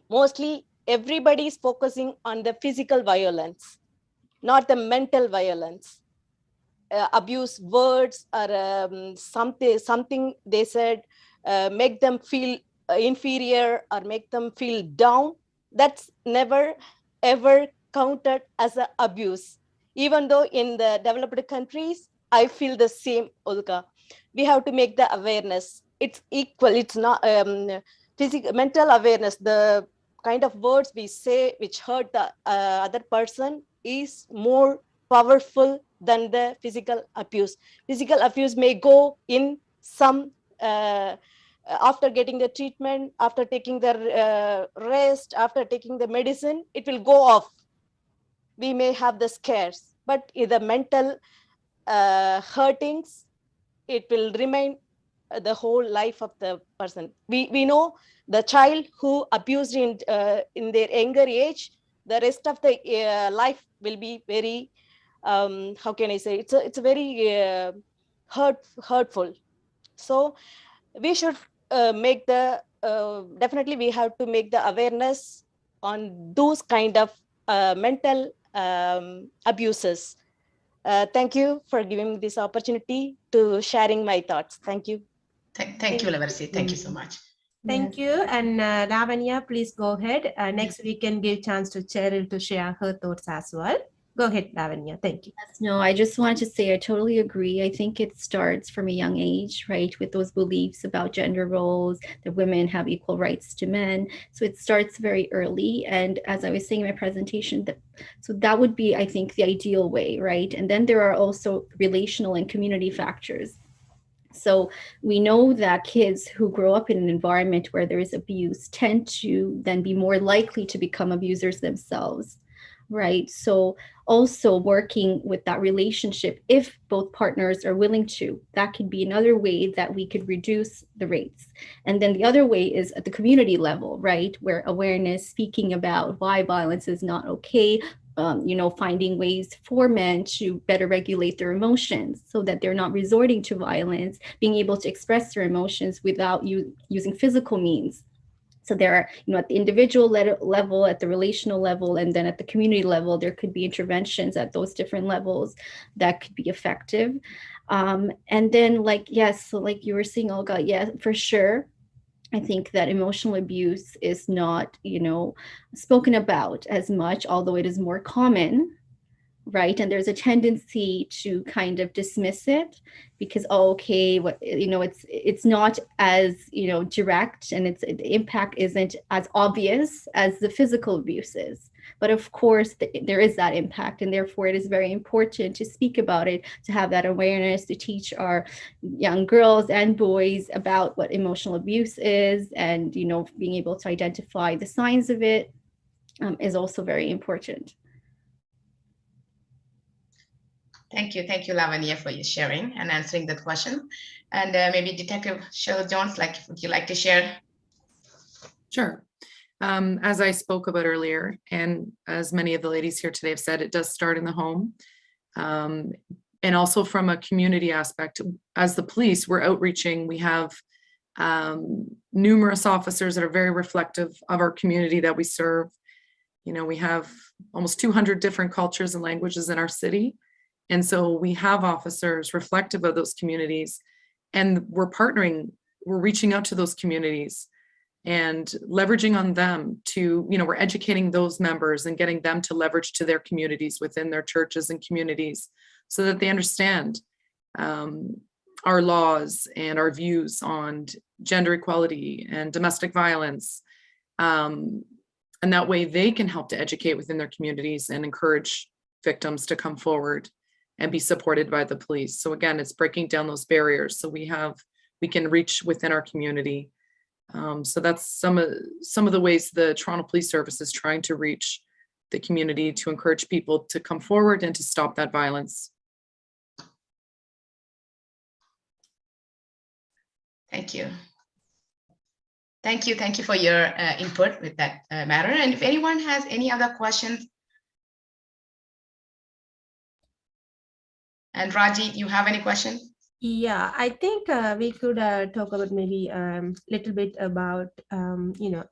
Mostly everybody is focusing on the physical violence, not the mental violence. Abuse words or something they said make them feel inferior or make them feel down. That's never ever counted as an abuse. Even though in the developed countries, I feel the same, Olga. We have to make the awareness. It's equal. It's not physical, mental awareness. The kind of words we say which hurt the other person is more powerful than the physical abuse. Physical abuse may go in some after getting the treatment, after taking the rest, after taking the medicine, it will go off. We may have the scares, but in the mental hurtings, it will remain the whole life of the person. We know the child who abused in their younger age, the rest of the life will be very how can I say, it's a very hurtful. So we should make the definitely we have to make the awareness on those kind of mental abuses. Thank you for giving me this opportunity to sharing my thoughts. Thank you. Thank you, Lavarsi. Thank you so much. Thank you. And Lavanya, please go ahead. Next, we can give chance to Cheryl to share her thoughts as well. Go ahead, Lavanya. Thank you. No, I just wanted to say I totally agree. I think it starts from a young age, right, with those beliefs about gender roles, that women have equal rights to men. So it starts very early. And as I was saying in my presentation, so that would be, I think, the ideal way, right? And then there are also relational and community factors. So we know that kids who grow up in an environment where there is abuse tend to then be more likely to become abusers themselves, right? So also working with that relationship, if both partners are willing to, that could be another way that we could reduce the rates. And then the other way is at the community level, right? Where awareness, speaking about why violence is not okay, finding ways for men to better regulate their emotions so that they're not resorting to violence, being able to express their emotions without using physical means. So there are, at the individual level, at the relational level, and then at the community level, there could be interventions at those different levels that could be effective. And then so like you were saying, Olga, yeah, for sure. I think that emotional abuse is not, spoken about as much, although it is more common, right? And there's a tendency to kind of dismiss it because, it's not as, direct, and the impact isn't as obvious as the physical abuse is. But of course, there is that impact, and therefore it is very important to speak about it, to have that awareness, to teach our young girls and boys about what emotional abuse is, and being able to identify the signs of it is also very important. Thank you, Lavanya, for your sharing and answering that question. And maybe Detective Cheryl Jones, would you like to share? Sure. As I spoke about earlier, and as many of the ladies here today have said, it does start in the home. And also from a community aspect, as the police, we're outreaching. We have numerous officers that are very reflective of our community that we serve. We have almost 200 different cultures and languages in our city. And so we have officers reflective of those communities, and we're reaching out to those communities and leveraging on them to, we're educating those members and getting them to leverage to their communities within their churches and communities so that they understand our laws and our views on gender equality and domestic violence. And that way they can help to educate within their communities and encourage victims to come forward and be supported by the police. So again, it's breaking down those barriers so we can reach within our community. So that's some of the ways the Toronto Police Service is trying to reach the community, to encourage people to come forward and to stop that violence. Thank you. Thank you for your input with that matter. And if anyone has any other questions, and Raji, you have any questions? Yeah, I think we could talk about maybe a little bit about,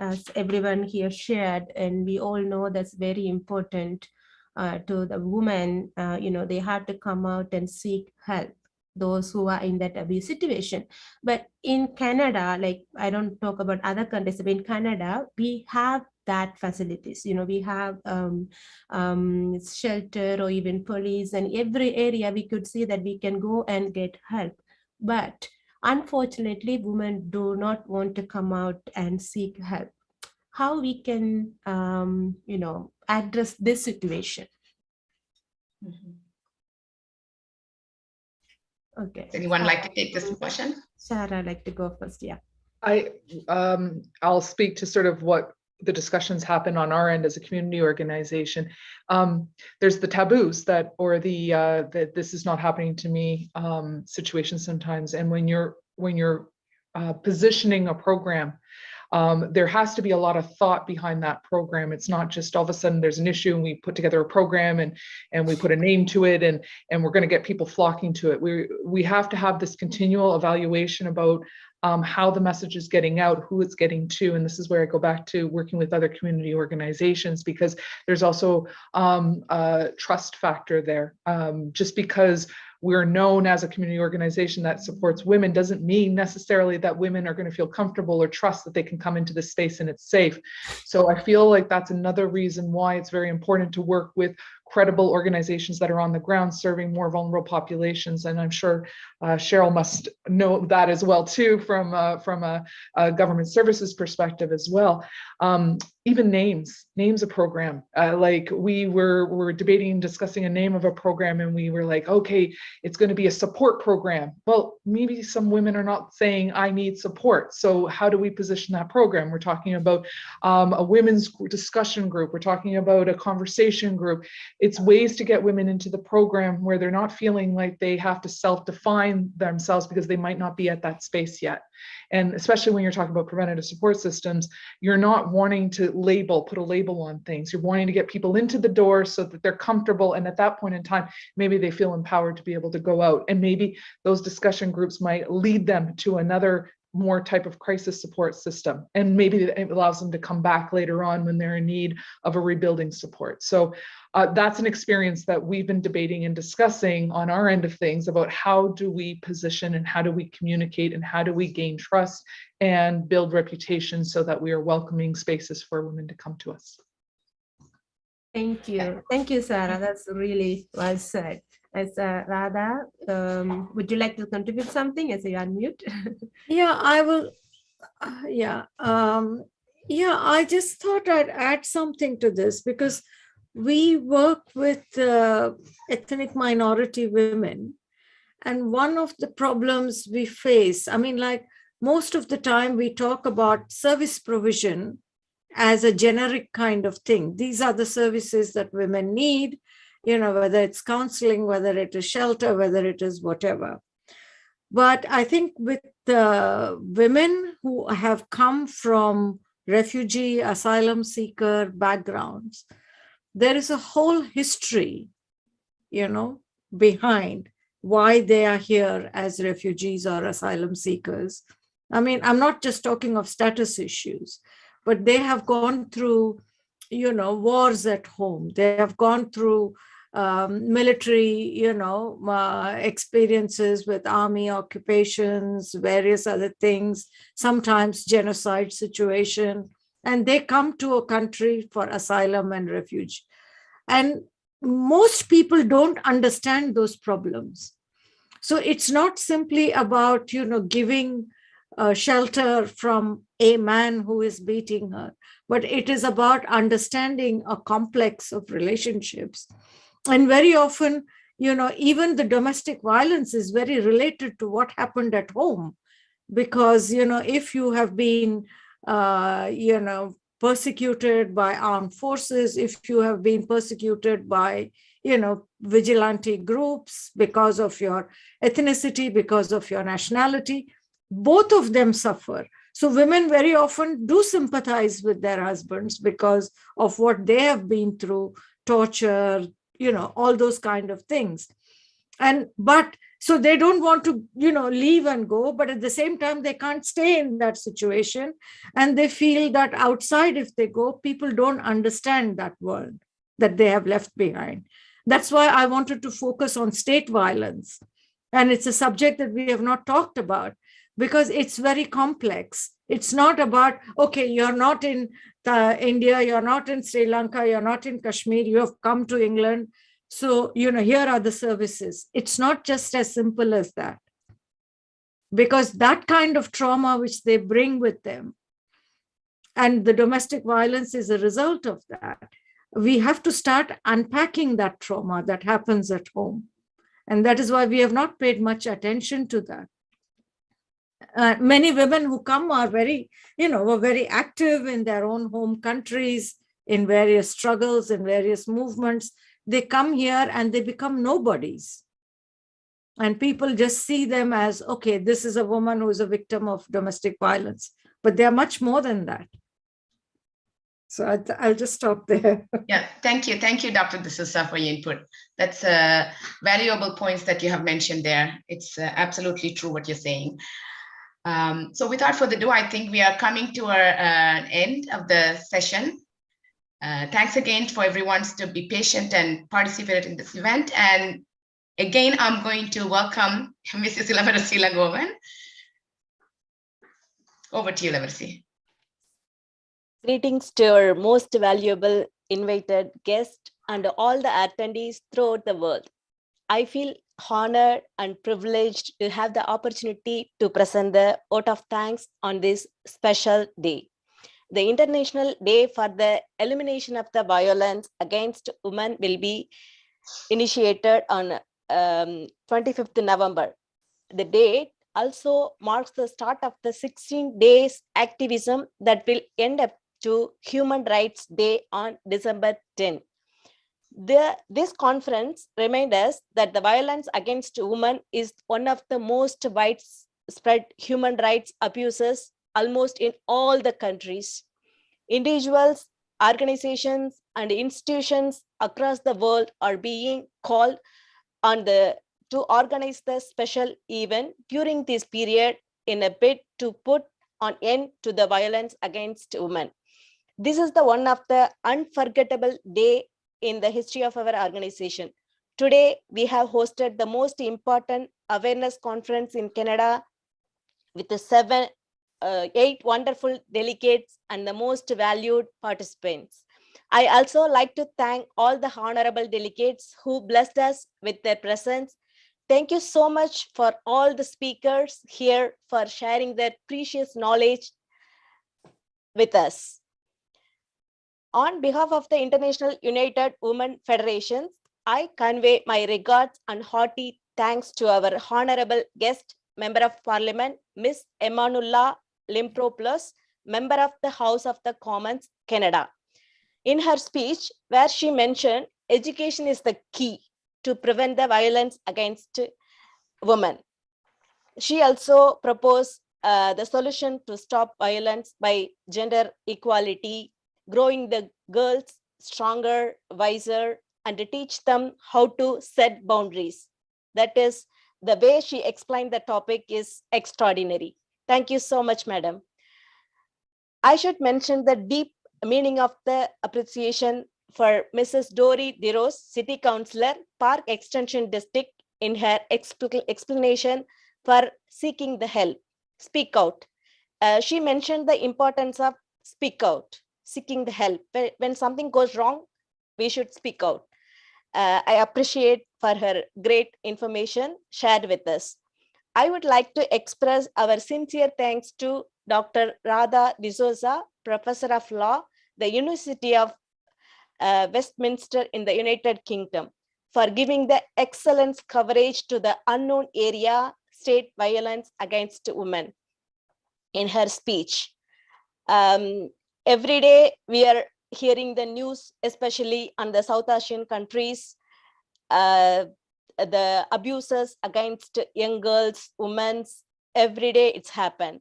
as everyone here shared, and we all know that's very important to the women. They have to come out and seek help, those who are in that abuse situation. But in Canada, I don't talk about other countries, but in Canada, we have that facilities. We have shelter or even police, and every area we could see that we can go and get help. But unfortunately, women do not want to come out and seek help. How we can, address this situation? Mm-hmm. Okay. Anyone like to take this question? Sarah, I'd like to go first. Yeah. I'll speak to sort of what the discussions happen on our end as a community organization. There's the taboos that this is not happening to me situation sometimes. And when you're positioning a program, there has to be a lot of thought behind that program. It's not just all of a sudden there's an issue and we put together a program and we put a name to it and we're going to get people flocking to it. We have to have this continual evaluation about how the message is getting out, who it's getting to. And this is where I go back to working with other community organizations, because there's also a trust factor there. Just because we're known as a community organization that supports women doesn't mean necessarily that women are going to feel comfortable or trust that they can come into this space and it's safe. So I feel like that's another reason why it's very important to work with credible organizations that are on the ground serving more vulnerable populations. And I'm sure Cheryl must know that as well too, from a government services perspective as well. Even names a program. Like we were debating and discussing a name of a program and we were like, okay, it's going to be a support program. Well, maybe some women are not saying I need support. So how do we position that program? We're talking about a women's discussion group. We're talking about a conversation group. It's ways to get women into the program where they're not feeling like they have to self-define themselves because they might not be at that space yet. And especially when you're talking about preventative support systems, you're not wanting to put a label on things. You're wanting to get people into the door so that they're comfortable. And at that point in time, maybe they feel empowered to be able to go out. And maybe those discussion groups might lead them to another more type of crisis support system. And maybe it allows them to come back later on when they're in need of a rebuilding support. So that's an experience that we've been debating and discussing on our end of things about how do we position and how do we communicate and how do we gain trust and build reputation so that we are welcoming spaces for women to come to us. Thank you. Thank you, Sarah. That's really well said. As Radha, would you like to contribute something as you unmute? Yeah, I will. Yeah, I just thought I'd add something to this because we work with ethnic minority women. And one of the problems we face, I mean, like most of the time we talk about service provision as a generic kind of thing. These are the services that women need, whether it's counseling, whether it is shelter, whether it is whatever. But I think with the women who have come from refugee, asylum seeker backgrounds, there is a whole history, behind why they are here as refugees or asylum seekers. I mean, I'm not just talking of status issues, but they have gone through, wars at home. They have gone through military, experiences with army occupations, various other things, sometimes genocide situation, and they come to a country for asylum and refuge. And most people don't understand those problems. So it's not simply about, giving shelter from a man who is beating her, but it is about understanding a complex of relationships. And very often, even the domestic violence is very related to what happened at home. Because, if you have been, persecuted by armed forces, if you have been persecuted by, vigilante groups because of your ethnicity, because of your nationality, both of them suffer. So women very often do sympathize with their husbands because of what they have been through, torture, all those kind of things. But so they don't want to, leave and go, but at the same time, they can't stay in that situation. And they feel that outside, if they go, people don't understand that world that they have left behind. That's why I wanted to focus on state violence. And it's a subject that we have not talked about because it's very complex. It's not about, okay, you're not in India, you're not in Sri Lanka, you're not in Kashmir, you have come to England. So, here are the services. It's not just as simple as that. Because that kind of trauma which they bring with them, and the domestic violence is a result of that, we have to start unpacking that trauma that happens at home. And that is why we have not paid much attention to that. Many women who come are very, were very active in their own home countries, in various struggles, in various movements. They come here and they become nobodies. And people just see them as, okay, this is a woman who is a victim of domestic violence. But they're much more than that. So I'll just stop there. Yeah, thank you. Thank you, Dr. D'Souza, for your input. That's valuable points that you have mentioned there. It's absolutely true what you're saying. So without further ado, I think we are coming to our end of the session. Thanks again for everyone to be patient and participate in this event. And again, I'm going to welcome Mrs. Ilamarasi Langovan. Over to you, Ilamarasi. Greetings to our most valuable invited guests and all the attendees throughout the world. I feel honored and privileged to have the opportunity to present the vote of thanks on this special day. The International Day for the Elimination of the Violence Against Women will be initiated on 25th November. The date also marks the start of the 16 days activism that will end up to Human Rights Day on December 10. This conference reminds us that the violence against women is one of the most widespread human rights abuses almost in all the countries. Individuals, organizations, and institutions across the world are being called on to organize the special event during this period in a bid to put an end to the violence against women. This is the one of the unforgettable day in the history of our organization. Today, we have hosted the most important awareness conference in Canada with the 8 wonderful delegates and the most valued participants. I also like to thank all the honorable delegates who blessed us with their presence. Thank you so much for all the speakers here for sharing their precious knowledge with us. On behalf of the International United Women Federations, I convey my regards and hearty thanks to our honorable guest, Member of Parliament, Ms. Emanuela Limpropoulos, Member of the House of the Commons, Canada. In her speech, where she mentioned education is the key to prevent the violence against women, she also proposed the solution to stop violence by gender equality, growing the girls stronger, wiser, and to teach them how to set boundaries. That is, the way she explained the topic is extraordinary. Thank you so much, madam. I should mention the deep meaning of the appreciation for Mrs. Dory DeRose, City Councillor, Park Extension District, in her explanation for seeking the help. Speak out. She mentioned the importance of speak out, seeking the help. When something goes wrong, we should speak out. I appreciate for her great information shared with us. I would like to express our sincere thanks to Dr. Radha D'Souza, Professor of Law, the University of Westminster in the United Kingdom, for giving the excellent coverage to the unknown area, state violence against women. In her speech, every day we are hearing the news, especially on the South Asian countries, the abuses against young girls, women, every day it's happened.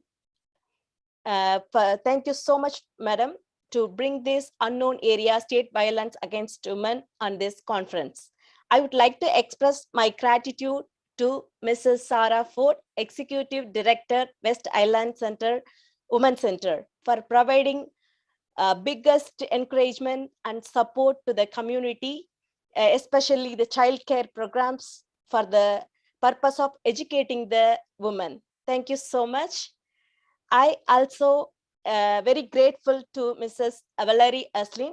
Thank you so much, madam, to bring this unknown area, state violence against women, on this conference. I would like to express my gratitude to Mrs. Sarah Ford, Executive Director, West Island Center, Women Center, for providing biggest encouragement and support to the community, especially the child care programs, for the purpose of educating the women. Thank you so much. I also very grateful to Mrs. Valerie Aslin,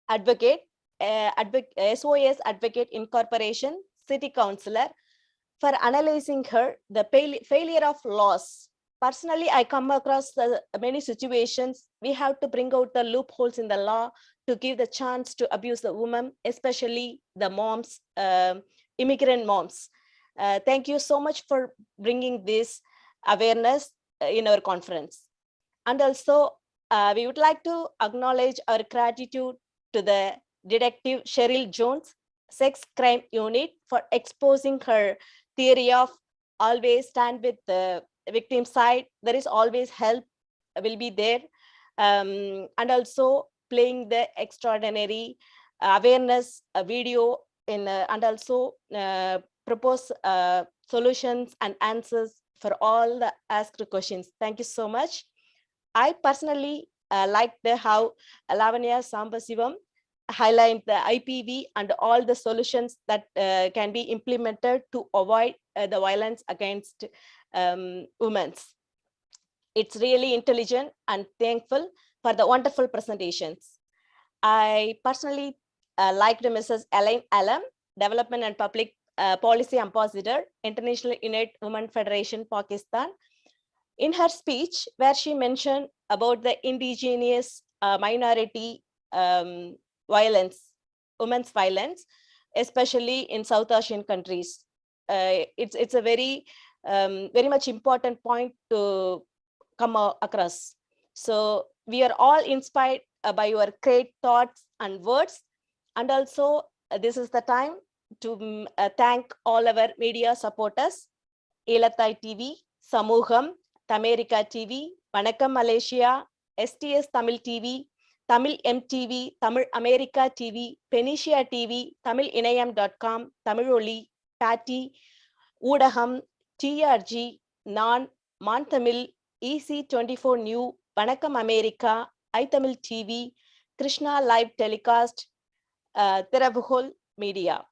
advocate, SOS Advocate Incorporation, City Councillor, for analyzing her the failure of laws. Personally, I come across many situations. We have to bring out the loopholes in the law to give the chance to abuse the woman, especially the moms, immigrant moms. Thank you so much for bringing this awareness in our conference. And also, we would like to acknowledge our gratitude to the Detective Cheryl Jones, Sex Crime Unit, for exposing her theory of always stand with the victim side. There is always help will be there. And also playing the extraordinary awareness video in and also propose solutions and answers for all the asked questions. Thank you so much. I personally like how Lavanya Sambasivam highlight the IPV and all the solutions that can be implemented to avoid the violence against women. It's really intelligent and thankful for the wonderful presentations. I personally liked Mrs. Elaine Alam, Development and Public Policy Ambassador, International United Women Federation, Pakistan. In her speech, where she mentioned about the indigenous minority violence, women's violence, especially in South Asian countries. It's a very much important point to come across. So we are all inspired by your great thoughts and words. And also this is the time to thank all our media supporters, Elathai TV, Samuham, Tamerika TV, Vanakkam Malaysia, STS Tamil TV, Tamil MTV, Tamil America TV, Penicia TV, TamilInayam.com, Tamiloli, Patty, Udaham, TRG, Nan, Montamil, EC24 New, Vanakkam America, iTamil TV, Krishna Live Telecast, Thiravuhol Media.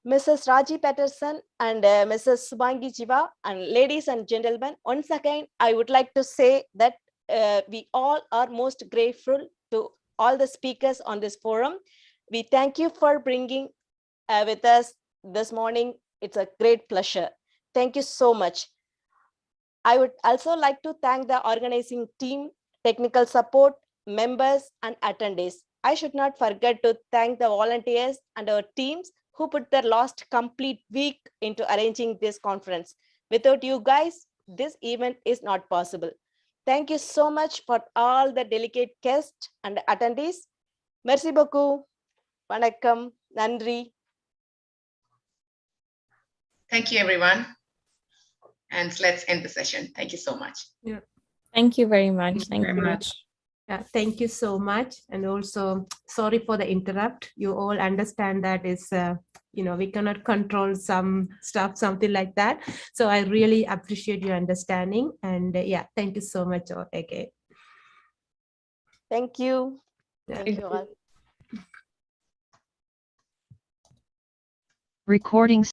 Mrs. Raji Patterson and Mrs. Subhangi Jiva, and ladies and gentlemen, once again, I would like to say that we all are most grateful to all the speakers on this forum. We thank you for bringing with us this morning. It's a great pleasure. Thank you so much. I would also like to thank the organizing team, technical support, members, and attendees. I should not forget to thank the volunteers and our teams who put their last complete week into arranging this conference. Without you guys, this event is not possible. Thank you so much for all the delicate guests and attendees. Merci beaucoup. Vanakkam. Nandri. Thank you, everyone. And let's end the session. Thank you so much. Yeah. Thank you very much. Thank you very much. Yeah, thank you so much. And also, sorry for the interrupt. You all understand that is, we cannot control some stuff, something like that. So I really appreciate your understanding. And yeah, thank you so much again. Thank you. Yeah. Thank you all. Recording